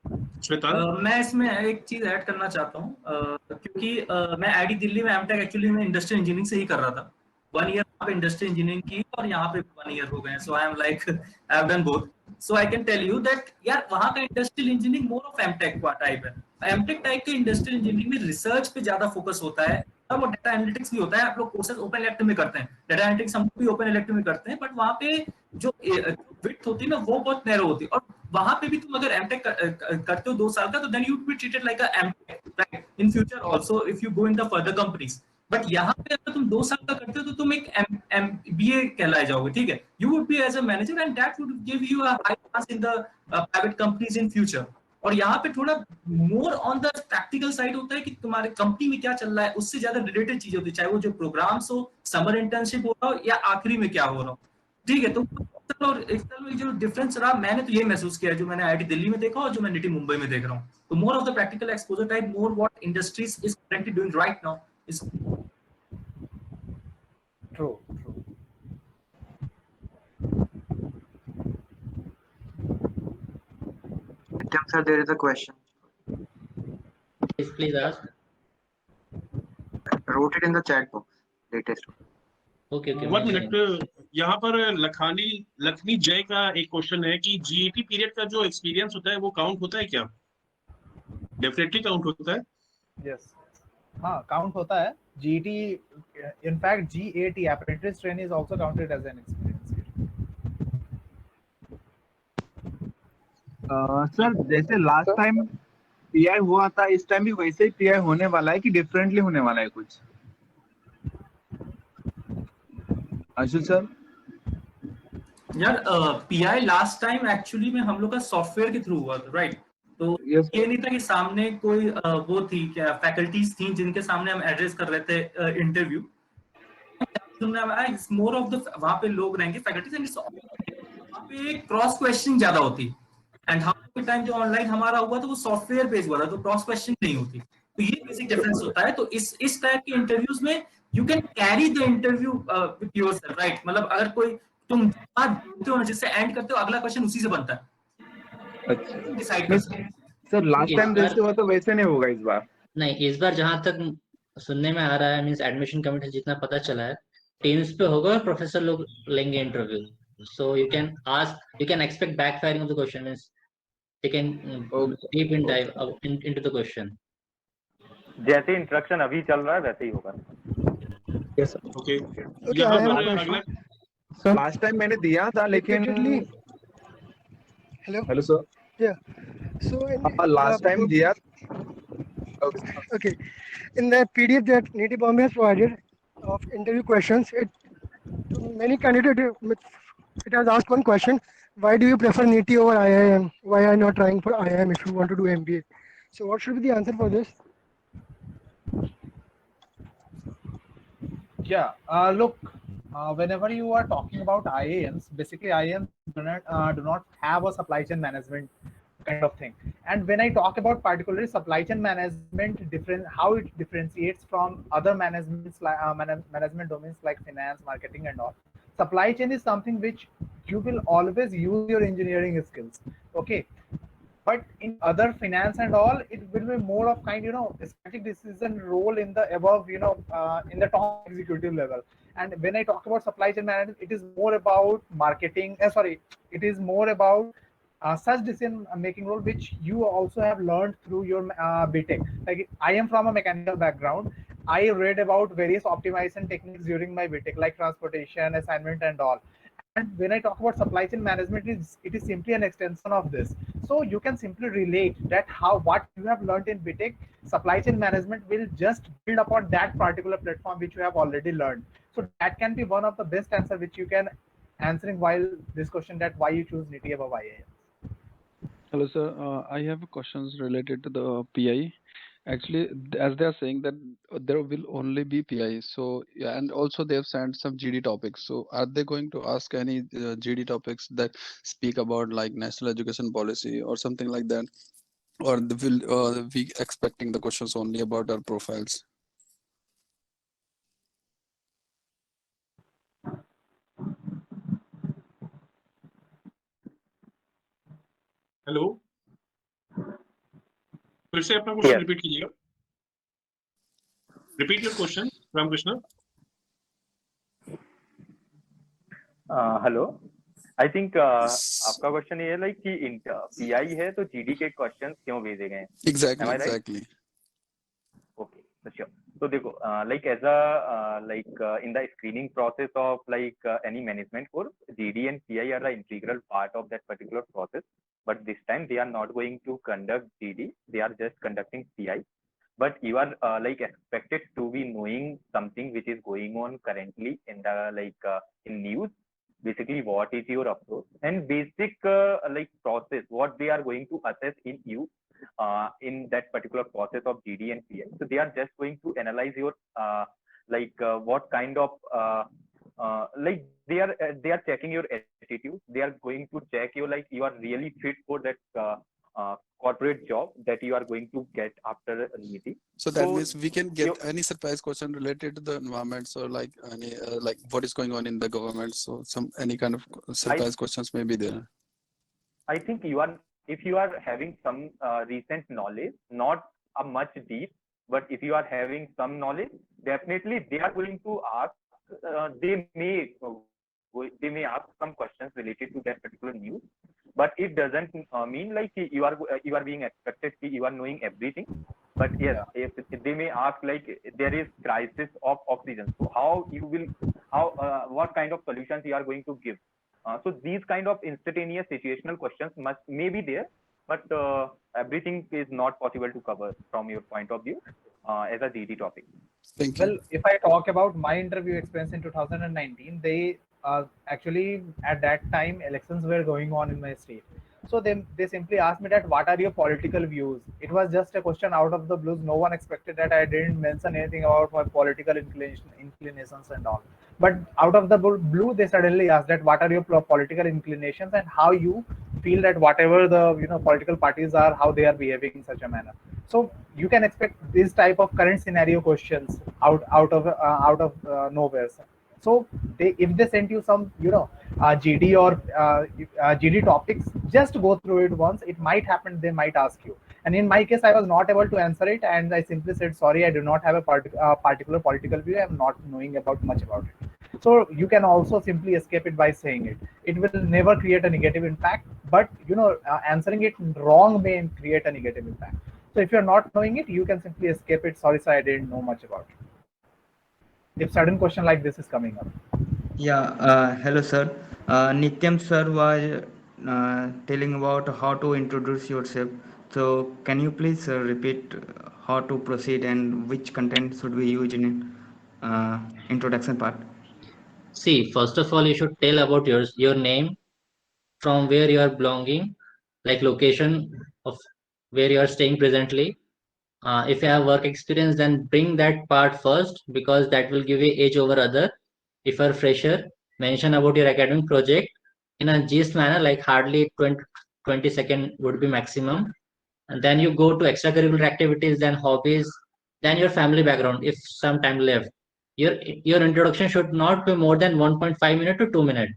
मैं इसमें एक चीज ऐड करना चाहता हूँ क्योंकि मैं IIT दिल्ली में एमटेक एक्चुअली मैं इंडस्ट्रियल इंजीनियरिंग से ही कर रहा था। 1 ईयर वहाँ पे इंडस्ट्रियल इंजीनियरिंग की और यहाँ पे 1 ईयर हो गए। So I am like I have done both, so I can tell you that यार वहाँ का industrial engineering more of MTech type है। एमटेक टाइप के इंडस्ट्रियल इंजीनियरिंग में रिसर्च पे ज्यादा फोकस होता है और वो डेटा एनालिटिक्स भी होता है। आप लोग कोर्सेज ओपन इलेक्टिव में करते हैं, डेटा एनालिटिक्स हम भी ओपन इलेक्टिव में करते हैं, बट वहाँ पे जो विड्थ होती है ना वो बहुत नैरो होती है। और वहां पे भी तुम अगर एमटेक करते हो 2 साल का, तो then you be treated like a MTech right in future also if you go in the further companies. But यहाँ पे अगर तुम 2 साल का करते हो तो तुम एक MBA कहलाए जाओगे, ठीक है। You would be as a manager and that would give you a high chance in the private companies in future. और यहाँ पे थोड़ा more on the practical side होता है कि तुम्हारे कंपनी में क्या चल रहा है, उससे ज्यादा रिलेटेड चीजें होती है, चाहे वो जो प्रोग्राम्स हो, समर इंटर्नशिप हो रहा हो या आखिरी में क्या हो रहा हो, ठीक है। तो और एक्सटर्नल में जो डिफरेंस रहा, मैंने तो ये महसूस किया जो मैंने IIT दिल्ली में देखा और जो मैं निटी मुंबई में देख रहा हूँ। तो more of the practical exposure type, more what industries is currently doing right now is True. Sir, there is a question. Please ask. Wrote it in the chat box. Latest. Okay. 1 minute. यहाँ पर लखनी जय का एक question है कि GET period का जो experience होता है वो काउंट होता है क्या? डेफिनेटली काउंट होता है। यस, हाँ काउंट होता है। GET, in fact GAT apprentice training is also counted as an experience. Sir जैसे लास्ट टाइम PI हुआ था, इस टाइम भी वैसे ही PI होने वाला है कि डिफरेंटली होने वाला है कुछ? अशुल सर यार PI लास्ट टाइम एक्चुअली में हम लोग का सॉफ्टवेयर के थ्रू हुआ था, राइट। तो ये नहीं था कि सामने कोई वो थी क्या फैकल्टीज थी जिनके सामने हम एड्रेस कर रहे थे इंटरव्यू। मोर ऑफ द वहाँ पे लोग रहेंगे फैकल्टीज एंड वहाँ पे क्रॉस क्वेश्चनिंग ज्यादा होती। And half of the time जो ऑनलाइन हमारा हुआ तो वो सॉफ्टवेयर बेस्ड हुआ था, तो क्रॉस क्वेश्चनिंग नहीं होती। तो ये बेसिक डिफरेंस होता है। तो इस टाइप के इंटरव्यूज में you can carry the interview with yourself, right? मतलब अगर कोई तुम बात बोलते हो ना, जिससे एंड करते हो, अगला क्वेश्चन उसी से बनता है, डिसाइड कर सकते हो। सर लास्ट टाइम जैसे हुआ तो वैसे नहीं होगा इस बार। नहीं, इस बार जहां तक सुनने में आ रहा है, मीन्स एडमिशन कमेटी जितना पता चला है, टीम्स पे होगा और प्रोफेसर लोग लेंगे interview, so you can expect back firing of the question, means they can deep in dive into the question. जैसे इंस्ट्रक्शन अभी चल रहा है वैसे ही होगा। Yes sir. ओके, Okay, यहाँ I have a पर question. अगला लास्ट टाइम मैंने दिया था लेकिन Hello. Hello sir. Yeah. So in last time दिया। okay, in the PDF that Native Bombay has provided of interview questions, many candidates it has asked one question: why do you prefer NITI over IIM? Why are you not trying for IIM if you want to do MBA? So what should be the answer for this? Yeah, look, whenever you are talking about IAMs, basically IAMs do not have a supply chain management kind of thing. And when I talk about particularly supply chain management, how it differentiates from other managements like management domains like finance, marketing, and all. Supply chain is something which you will always use your engineering skills. Okay. But in other finance and all, it will be more of kind, strategic decision role in the above, in the top executive level. And when I talk about supply chain management, it is more about marketing. It is more about such decision making role which you also have learned through your BTech. Like I am from a mechanical background. I read about various optimization techniques during my BTech, like transportation, assignment, and all. And when I talk about supply chain management, it is simply an extension of this. So you can simply relate that what you have learned in BTech, supply chain management will just build upon that particular platform which you have already learned. So that can be one of the best answer which you can answering while this question, that why you choose NITI above IIM. Hello, sir. I have questions related to the PI. Actually, as they are saying that there will only be PI. So, yeah, and also they have sent some GD topics. So, are they going to ask any GD topics that speak about like national education policy or something like that? Or will we expecting the questions only about our profiles? Hello, फिर से अपना question repeat कीजिएगा। Repeat your question, Ramakrishna. Hello, I think आपका question ये है like कि pi है तो जीडी के क्वेश्चंस क्यों भेजे गए हैं? Exactly. Okay, sure. So देखो, like as a in the screening process of any management course, GD and PI are the integral part of that particular process. But this time they are not going to conduct GD; they are just conducting PI. But you are expected to be knowing something which is going on currently in the in news. Basically, what is your approach and basic process? What they are going to assess in you. In that particular process of GD and PI. So they are just going to analyze your what kind of they are checking your attitude. They are going to check you you are really fit for that corporate job that you are going to get after NITI. So that means we can get any surprise question related to the environments or like any what is going on in the government. So any kind of surprise questions may be there. I think if you are having some recent knowledge, not a much deep, but if you are having some knowledge, definitely they are going to ask. They may ask some questions related to that particular news, but it doesn't mean like you are being expected you are knowing everything. But yes, if they may ask like there is crisis of oxygen, so what kind of solutions you are going to give. So these kind of instantaneous situational questions may be there, but everything is not possible to cover from your point of view as a GD topic. Thank you. Well, if I talk about my interview experience in 2019, they actually at that time elections were going on in my state. So they simply asked me that what are your political views. It was just a question out of the blues. No one expected that I didn't mention anything about my political inclinations and all. But out of the blue, they suddenly asked that what are your political inclinations and how you feel that whatever the political parties are, how they are behaving in such a manner. So you can expect this type of current scenario questions out of nowhere. So if they send you some GD or GD topics, just go through it once. It might happen, they might ask you. And in my case, I was not able to answer it, and I simply said, sorry, I do not have a particular political view. I'm not knowing much about it. So you can also simply escape it by saying it. It will never create a negative impact, but answering it wrong may create a negative impact. So if you're not knowing it, you can simply escape it. Sorry, sir, I didn't know much about it. If sudden question like this is coming up. Yeah, hello sir. Nityam sir was telling about how to introduce yourself. So can you please repeat how to proceed and which content should we use in introduction part? See, first of all, you should tell about your name, from where you are belonging, like location of where you are staying presently. If you have work experience, then bring that part first, because that will give you edge over other. If you are fresher, mention about your academic project in a gist manner, like hardly 20 seconds would be maximum. And then you go to extracurricular activities, then hobbies, then your family background, if some time left. Your introduction should not be more than 1.5 minutes to 2 minutes.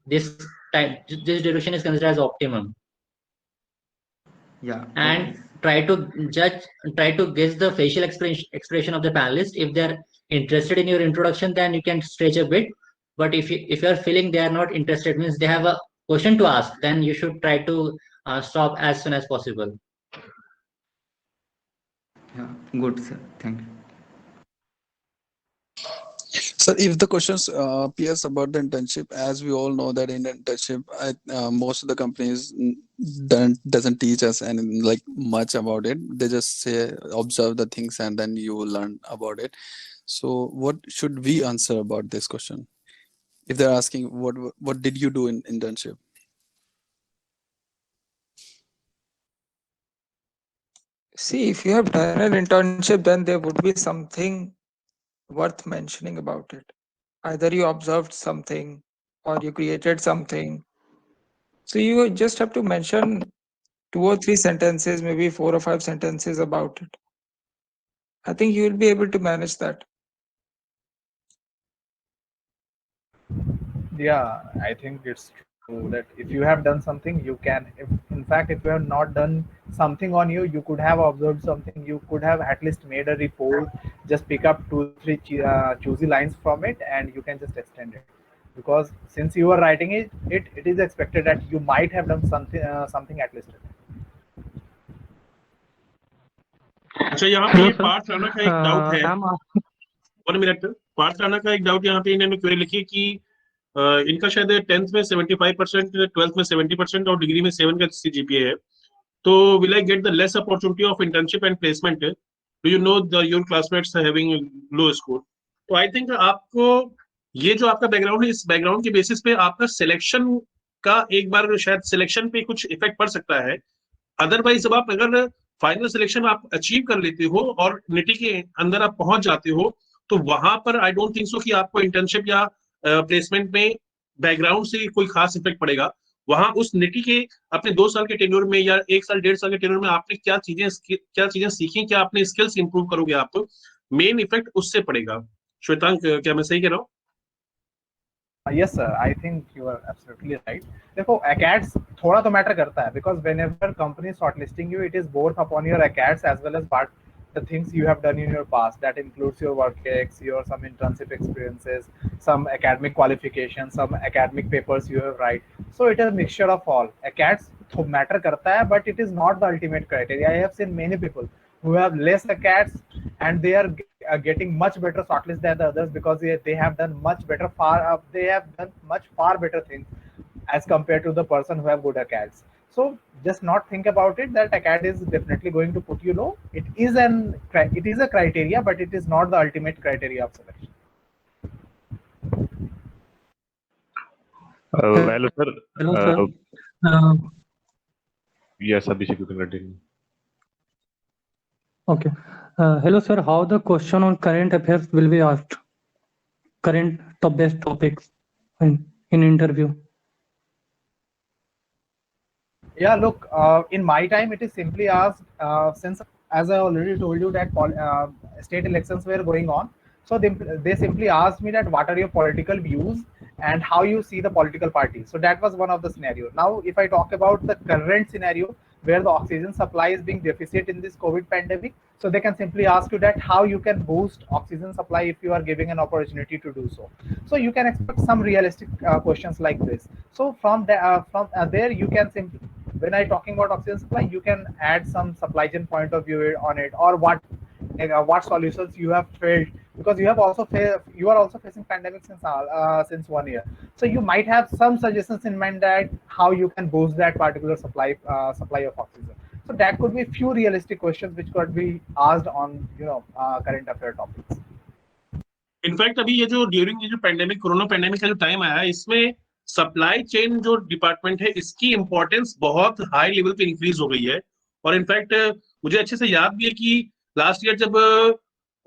This duration is considered as optimum. Yeah. And try to guess the facial expression of the panelist. If they're interested in your introduction, then you can stretch a bit. But if you're feeling they are not interested, means they have a question to ask, then you should try to stop as soon as possible. Yeah, good sir. Thank you. So if the questions appears about the internship, as we all know that in internship, most of the companies doesn't teach us and like much about it. They just say observe the things and then you will learn about it. So what should we answer about this question? If they're asking what did you do in internship? See, if you have done an internship, then there would be something worth mentioning about it. Either you observed something or you created something. So you just have to mention 2 or 3 sentences, maybe 4 or 5 sentences about it. I think you will be able to manage that. Yeah, I think it's true that if you have done something, you can. In fact, if you have not done something on you, you could have observed something. You could have at least made a report. Just pick up 2-3 choosy lines from it, and you can just extend it. Because since you are writing it, it is expected that you might have done something at least. अच्छा, यहाँ पे ये पार्थ राणा का एक doubt है। 1 minute. Partha Rana का एक doubt यहाँ पे इन्होंने क्वेरी लिखी कि इनका शायद 10th में 75%, 12th में 70% और डिग्री में 7 का CGPA है। तो will I get the less opportunity of internship and placement? Do you know your classmates are having low score? तो I think आपको ये जो आपका बैकग्राउंड है, इस बैकग्राउंड के बेसिस पे आपका सिलेक्शन का एक बार शायद सिलेक्शन पे कुछ इफेक्ट पड़ सकता है। अदरवाइज जब आप अगर फाइनल सिलेक्शन आप अचीव कर लेते हो और निटी के अंदर आप पहुंच जाते हो, तो वहां पर आई डोंट थिंक सो कि आपको इंटर्नशिप या प्लेसमेंट में बैकग्राउंड से कोई खास इफेक्ट पड़ेगा। वहां उस निटी के अपने 2 साल के टेन्योर में या 1 साल 1.5 साल के टेन्योर में आपने क्या चीजें सीखी, क्या आपने स्किल्स इंप्रूव करोगे, आप मेन इफेक्ट उससे पड़ेगा। श्वेतांक, क्या मैं सही कह रहा हूँ? Yes sir, I think you are absolutely right. देखो ACADS थोड़ा तो मैटर करता है, because whenever company is shortlisting you, it is both upon your ACADS as well as part the things you have done in your past. That includes your work ex, your some internship experiences, some academic qualifications, some academic papers you have write. So it is a mixture of all. ACADS तो matter करता है, but it is not the ultimate criteria. I have seen many people who have less ACADS and they are getting much better shortlist than the others, because they have done much better they have done far better things as compared to the person who have good ACADS. So just not think about it that ACAD is definitely going to put you low. It is a criteria, but it is not the ultimate criteria of selection. Hello sir. Hello sir. Yes, Abhishek, you can continue. Okay. Hello sir, how the question on current affairs will be asked? Current best topics in interview. Yeah, look, in my time, it is simply asked, since, as I already told you, that state elections were going on. So they simply asked me that what are your political views and how you see the political party. So that was one of the scenario. Now, if I talk about the current scenario where the oxygen supply is being deficit in this COVID pandemic, so they can simply ask you that how you can boost oxygen supply if you are giving an opportunity to do so. So you can expect some realistic questions like this. So from there, you can simply, when I talking about oxygen supply, you can add some supply chain point of view on it, or what solutions you have felt, because you have also you are also facing pandemic since 1 year. So you might have some suggestions in mind that how you can boost that particular supply of oxygen. So that could be few realistic questions which could be asked on current affair topics. In fact अभी ये जो during ये जो pandemic corona pandemic का जो time आया है, इसमें सप्लाई चेन जो डिपार्टमेंट है इसकी इंपॉर्टेंस बहुत हाई लेवल पे इंक्रीज हो गई है। और इनफैक्ट मुझे अच्छे से याद भी है कि लास्ट ईयर जब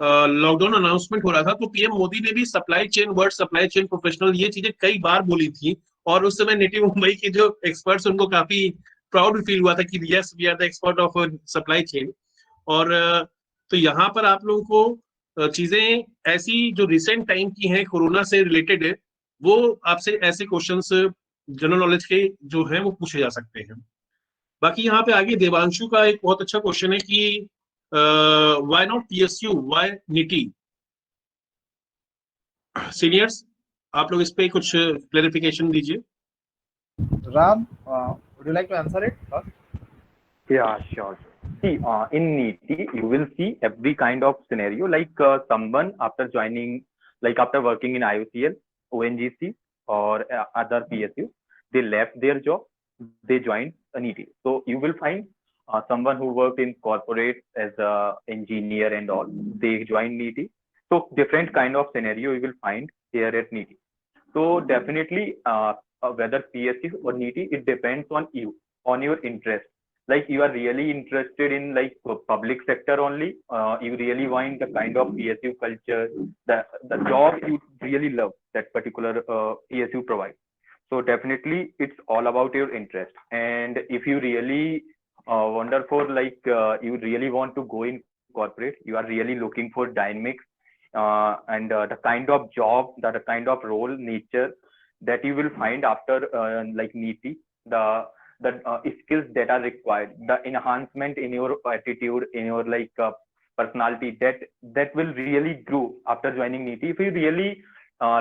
लॉकडाउन अनाउंसमेंट हो रहा था तो पीएम मोदी ने भी supply chain word, supply chain professional, ये चीजें कई बार बोली थी। और उस समय नेटिव मुंबई के जो एक्सपर्ट्स उनको काफी प्राउड फील हुआ था कि yes we are the expert of supply chain. और तो यहाँ पर आप लोगों को चीजें ऐसी जो रिसेंट टाइम की हैं कोरोना से रिलेटेड है, वो आपसे ऐसे क्वेश्चंस जनरल नॉलेज के जो हैं वो पूछे जा सकते हैं। बाकी यहाँ पे आगे देवांशु का एक बहुत अच्छा क्वेश्चन है कि why not PSU, why neat? Seniors आप लोग इस पे कुछ क्लैरिफिकेशन दीजिए। Ram, would you like to answer it first? Yeah, sure. See, in NEET, you will see every kind of scenario, like someone after joining, like after working in IOCL, ONGC, or other PSU, they left their job, they joined a NEET. So you will find someone who worked in corporate as a engineer and all, they joined NEET. So different kind of scenario you will find here at NEET. So definitely, whether PSU or NEET, it depends on you, on your interest. Like you are really interested in like public sector only, you really want the kind of PSU culture, the job you really love that particular PSU provides. So definitely it's all about your interest. And if you really wonder for like you really want to go in corporate, you are really looking for dynamics and the kind of job, the kind of role nature that you will find after like NEET, the skills that are required, the enhancement in your attitude, in your like personality, that will really grow after joining NEET. If you really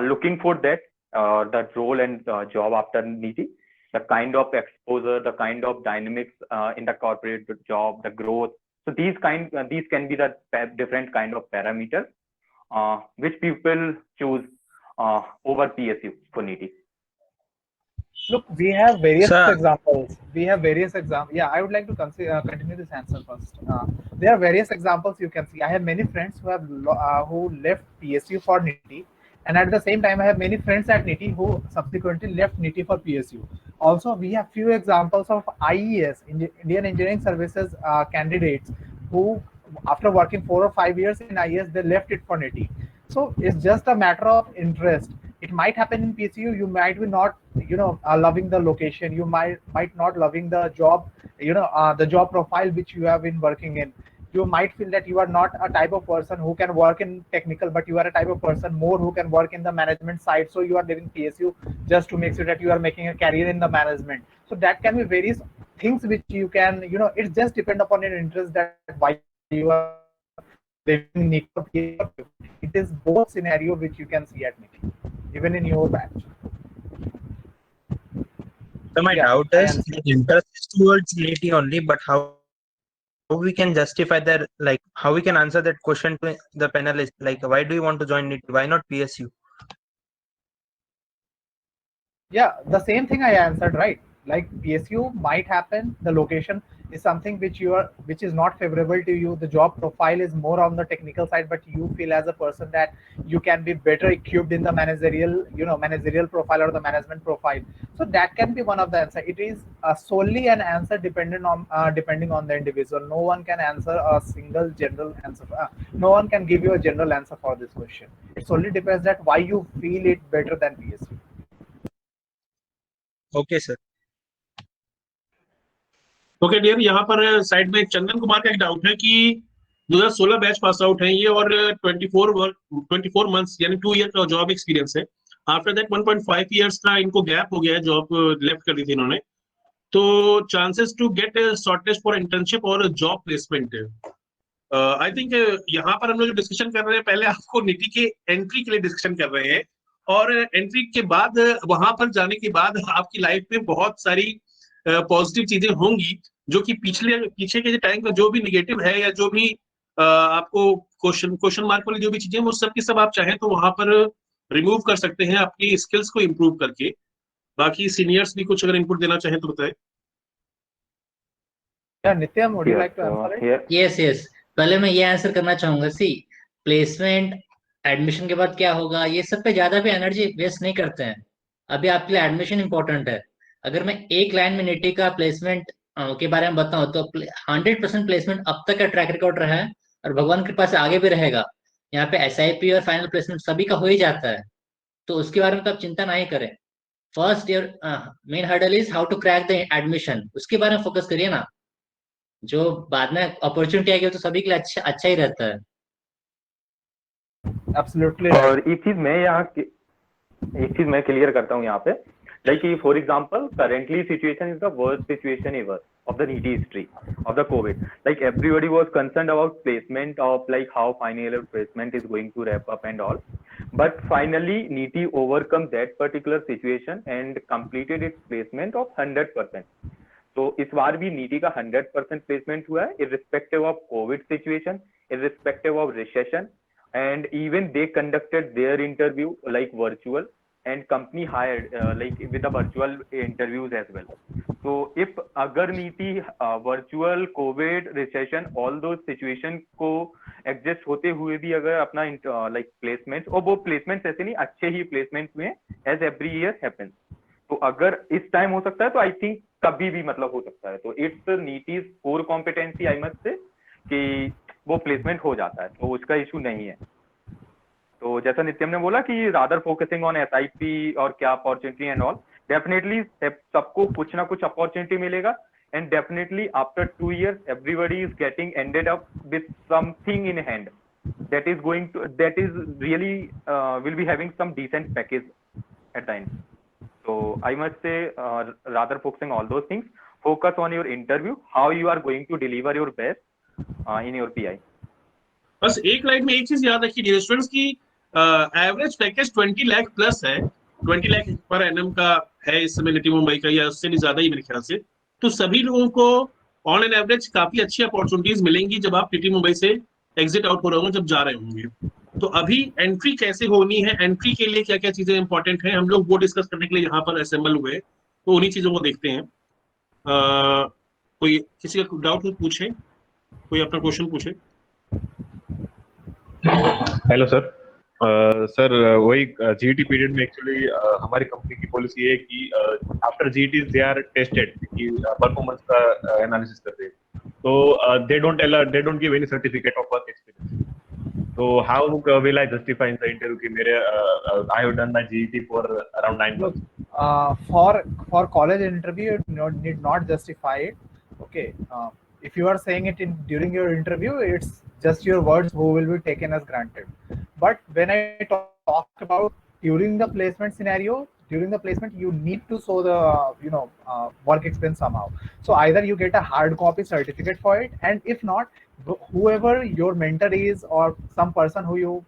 looking for that role and job after NEET, the kind of exposure, the kind of dynamics in the corporate job, the growth. So these can be the different kind of parameters which people choose over PSU for NEET. Look, we have various examples. Yeah, I would like to continue this answer first. There are various examples you can see. I have many friends who have who left PSU for NEET, and at the same time, I have many friends at NEET who subsequently left NEET for PSU. Also, we have few examples of IES, Indian Engineering Services candidates who, after working 4 or 5 years in IES, they left it for NEET. So it's just a matter of interest. It might happen in PSU. You might be not, loving the location. You might not loving the job, the job profile which you have been working in. You might feel that you are not a type of person who can work in technical, but you are a type of person more who can work in the management side. So you are leaving PSU just to make sure that you are making a career in the management. So that can be various things which you can, it just depend upon your interest that why you are living NEET or PSU. It is both scenario which you can see at NEET, even in your batch. So my doubt is the interest is towards NEET only, but how we can justify that, like how we can answer that question to the panelist, like why do you want to join NEET, why not PSU? Yeah, the same thing I answered, right? Like PSU might happen, the location is something which is not favorable to you. The job profile is more on the technical side, but you feel as a person that you can be better equipped in the managerial profile or the management profile. So that can be one of the answer. It is solely an answer depending on the individual. No one can answer a single general answer. No one can give you a general answer for this question. It solely depends that why you feel it better than PSU. Okay, sir. Okay dear, यहाँ पर side में चंदन कुमार का एक doubt है कि 2016 batch pass out है ये और 24 मंथ्स यानी 2 ईयर का जॉब एक्सपीरियंस है। आफ्टर दैट 1.5 ईयर्स का इनको गैप हो गया है, जॉब लेफ्ट कर दी थी इन्होंने। तो chances to get shortlist for internship और जॉब प्लेसमेंट, आई थिंक यहाँ पर हम लोग जो डिस्कशन कर रहे हैं, पहले आपको नीति के एंट्री के लिए डिस्कशन कर रहे हैं, और एंट्री के बाद वहां पर जाने के बाद आपकी लाइफ में बहुत सारी पॉजिटिव चीजें होंगी, जो कि पीछे के टाइम का जो भी निगेटिव है या जो भी आपको क्वेश्चन मार्क वाली जो भी चीजें, वो सब की सब आप चाहें तो वहां पर रिमूव कर सकते हैं अपनी स्किल्स को इम्प्रूव करके। बाकी सीनियर्स भी कुछ अगर इनपुट देना चाहें तो बताएं। नित्यम, would you like to answer it? yes पहले मैं ये आंसर करना चाहूंगा। सी प्लेसमेंट एडमिशन के बाद क्या होगा, ये सब पे ज्यादा भी एनर्जी वेस्ट नहीं करते हैं। अभी आपके लिए एडमिशन इंपॉर्टेंट है। अगर मैं एक लाइन में निटी का प्लेसमेंट के बारे में बताऊं तो 100% प्लेसमेंट अब तक का ट्रैक रिकॉर्ड रहा है और भगवान की कृपा से आगे भी रहेगा। यहाँ पे SIP और फाइनल प्लेसमेंट सभी का हो ही जाता है, तो उसके बारे में तो आप चिंता नहीं करें। First year main hurdle is how to crack the admission, उसके बारे में फोकस करिए ना। जो बाद में अपॉर्चुनिटी आएगी तो सभी के लिए अच्छा ही रहता है। Absolutely. और एक चीज मैं क्लियर करता हूँ यहाँ पे, like for example, currently situation is the worst situation ever of the NEET history of the COVID. Like everybody was concerned about placement of like how final year placement is going to wrap up and all, but finally NEET overcome that particular situation and completed its placement of 100%. तो इस बार भी नीति का 100% placement हुआ है, irrespective of COVID situation, irrespective of recession, and even they conducted their interview like virtual, and company hired like with the virtual interviews as well. So if अगर नीति virtual, COVID, recession, all those situation को adjust होते हुए भी अगर अपना like placements, और वो placements ऐसे नहीं, अच्छे ही placements हुए as every year happens, तो अगर इस टाइम हो सकता है तो आई थिंक कभी भी मतलब हो सकता है। तो इट्स नीटीज core competency I must say कि वो प्लेसमेंट हो जाता है, तो उसका इशू नहीं है। तो जैसा नित्यम ने बोला कि रादर फोकसिंग ऑन SIP और क्या अपॉर्चुनिटी एंड ऑल, डेफिनेटली सबको कुछ ना कुछ अपॉर्चुनिटी मिलेगा, and definitely after 2 years everybody is getting ended up with something in hand that is really will be having some decent package at the end. So I must say rather focusing all those things, focus on your interview, how you are going to deliver your best in your PI. बस एक line में एक चीज याद रखिए dear students की average package 20 lakh plus है, 20 लाख पर एनएम का है इस समय निटी मुंबई का, या उससे भी ज्यादा ही मेरे ख्याल से। तो सभी लोगों को ऑन एन एवरेज काफी अच्छी अपॉर्चुनिटीज मिलेंगी जब आप निटी मुंबई से एग्जिट आउट हो रहे होंगे, जब जा रहे होंगे। तो अभी एंट्री कैसे होनी है, एंट्री के लिए क्या क्या चीजें इंपॉर्टेंट हैं, हम लोग वो डिस्कस करने के लिए यहाँ पर असेंबल हुए, तो उन्हीं चीजों को देखते हैं। कोई किसी का डाउट हो पूछे, कोई अपना क्वेश्चन पूछे। Hello sir. सर वही GET पीरियड में एक्चुअली हमारी कंपनी की पॉलिसी है कि after GET they are tested कि परफॉर्मेंस का एनालिसिस करते हैं, तो they don't give any certificate of work experience. So how will I justify in the interview कि मेरे I have done my GET for around 9 months? For college interview, you need not justify it. Okay. If you are saying it during your interview, it's just your words who will be taken as granted. But when I talk about during the placement scenario, during the placement, you need to show the work experience somehow. So either you get a hard copy certificate for it, and if not, whoever your mentor is or some person who you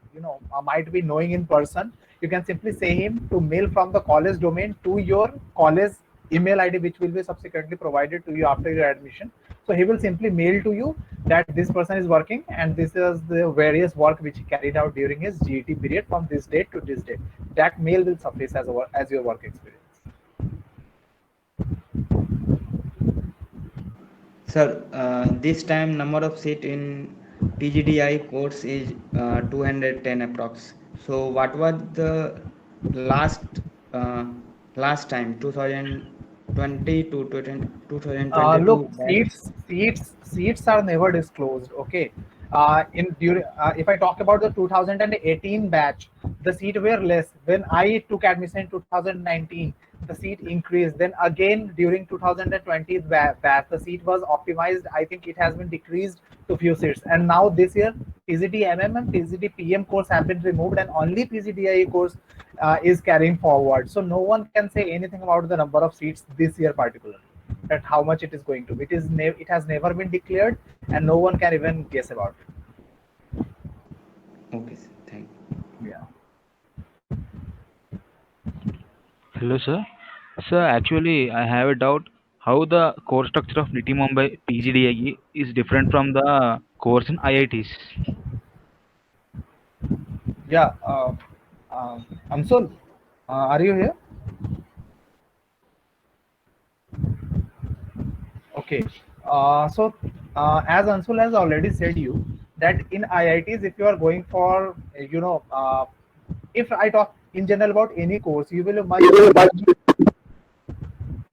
might be knowing in person, you can simply say him to mail from the college domain to your college email ID, which will be subsequently provided to you after your admission. So he will simply mail to you that this person is working and this is the various work which he carried out during his GET period from this date to this date. That mail will suffice as your work experience. Sir, this time number of seat in PGDI course is 210 approx. So what was the last time 2020 to 2022? Look, seats are never disclosed. Okay. If I talk about the 2018 batch, the seats were less. When I took admission in 2019, the seat increased. Then again during 2020 batch, the seat was optimized. I think it has been decreased to few seats. And now this year, PGD MMM, PGD PM course have been removed, and only PGDIE course is carrying forward. So no one can say anything about the number of seats this year particularly, that how much it is going to be. It has never been declared, and no one can even guess about it. Okay, sir. Thank you. Yeah. Hello, sir. Sir, actually, I have a doubt how the course structure of NITI Mumbai PGDIE is different from the course in IITs. Yeah. Amsul, are you here? Okay. So as Ansul has already said you, that in IITs, if you are going for, if I talk in general about any course, you will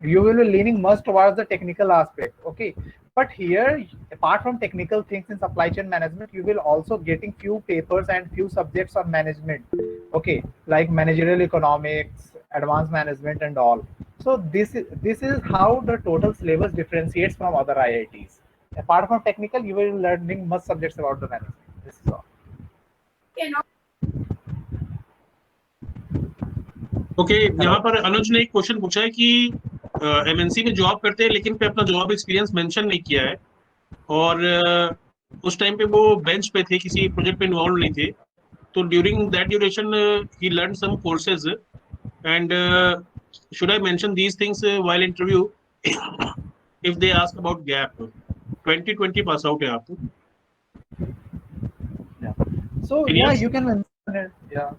be leaning much towards the technical aspect. Okay. But here, apart from technical things in supply chain management, you will also getting few papers and few subjects on management. Okay, like managerial economics, advanced management, and all. So this is how the total syllabus differentiates from other IITs. Apart from technical, you will be learning much subjects about the management. This is all. Okay यहाँ पर अनुज ने एक question पूछा है कि MNC में job करते हैं लेकिन पे अपना जॉब एक्सपीरियंस मेंशन नहीं किया है, और उस टाइम पे वो बेंच पे थे, किसी प्रोजेक्ट पे इन्वॉल्व नहीं थे, तो ड्यूरिंग दैट ड्यूरेशन ही learn some courses, and should I mention these things while interview if they ask about gap? 2020 pass out है आप. So yeah, you can mention it. Yeah.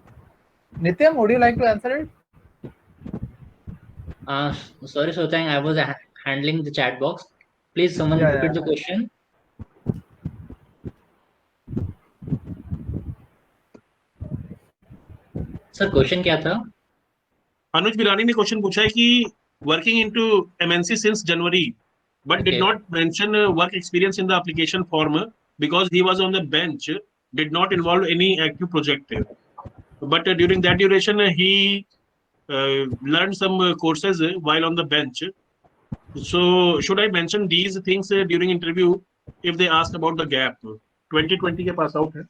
Nityam, would you like to answer it? Sorry, Sotang, I was handling the chat box. Please, someone repeat the question. Sir, question क्या था? अनुज बिरानी ने question पूछा है कि working into MNC since January but did not mention work experience in the application form because he was on the bench, did not involve any active project, but during that duration he learned some courses while on the bench. So should I mention these things during interview if they ask about the gap? 2020 के pass out है.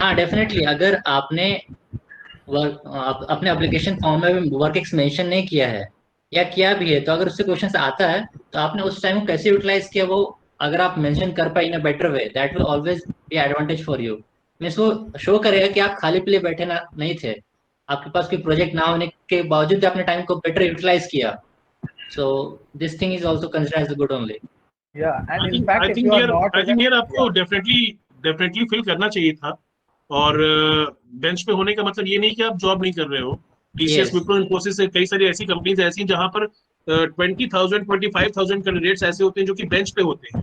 हाँ, definitely. अगर आपने अपने application form में work ex mention नहीं किया है या किया भी है, तो अगर उससे क्वेश्चन आता है तो आपने उस टाइम को कैसे यूटिलाइज किया, वो अगर आप मेंशन कर पाए in a better way, that will always be advantage for you. Means वो शो करेगा कि आप खाली पीले बैठे नहीं थे, आपके पास कोई प्रोजेक्ट ना होने के बावजूद आपने टाइम को बेटर यूटिलाइज किया. So this thing is also considered as good only. Yeah, and in fact, if you are not, I think here आपको definitely fill करना चाहिए था, और बेंच पे होने का मतलब ये नहीं कि आप जॉब नहीं कर रहे हो. TCS, Wipro, Infosys से कई सारी ऐसी कंपनीज ऐसी जहां पर 20,000 25,000 कैंडिडेट्स ऐसे होते हैं जो कि बेंच पे होते हैं.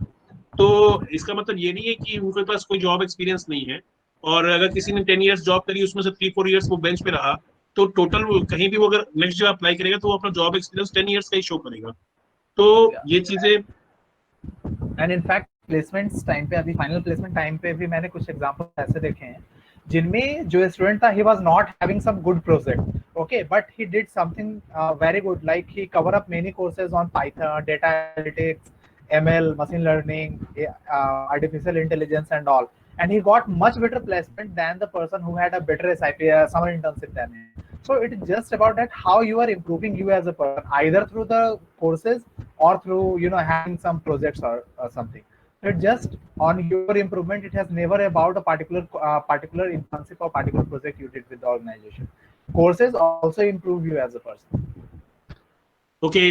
तो इसका मतलब ये नहीं है कि उनके पास कोई जॉब एक्सपीरियंस नहीं है, और अगर किसी ने 10 इयर्स जॉब करी, उसमें से 3-4 इयर्स वो बेंच पे रहा, तो टोटल कहीं भी वो अगर नेक्स्ट जॉब अप्लाई करेगा तो वो अपना जॉब एक्सपीरियंस 10 इयर्स का ही शो करेगा. तो ये चीजें, एंड इनफैक्ट प्लेसमेंट्स टाइम पे, अभी फाइनल प्लेसमेंट टाइम पे भी मैंने कुछ एग्जांपल ऐसे देखे हैं जिनमें जो स्टूडेंट था, he was not having some good project, okay, but he did something very good, like he cover up many courses on Python, data analytics, ML, machine learning, artificial intelligence and all, and he got much better placement than the person who had a better SIP summer internship than him. So it is just about that how you are improving you as a person, either through the courses or through having some projects or something. So it's just on your improvement. It has never about a particular internship or particular project you did with the organization. Courses also improve you as a person. Okay,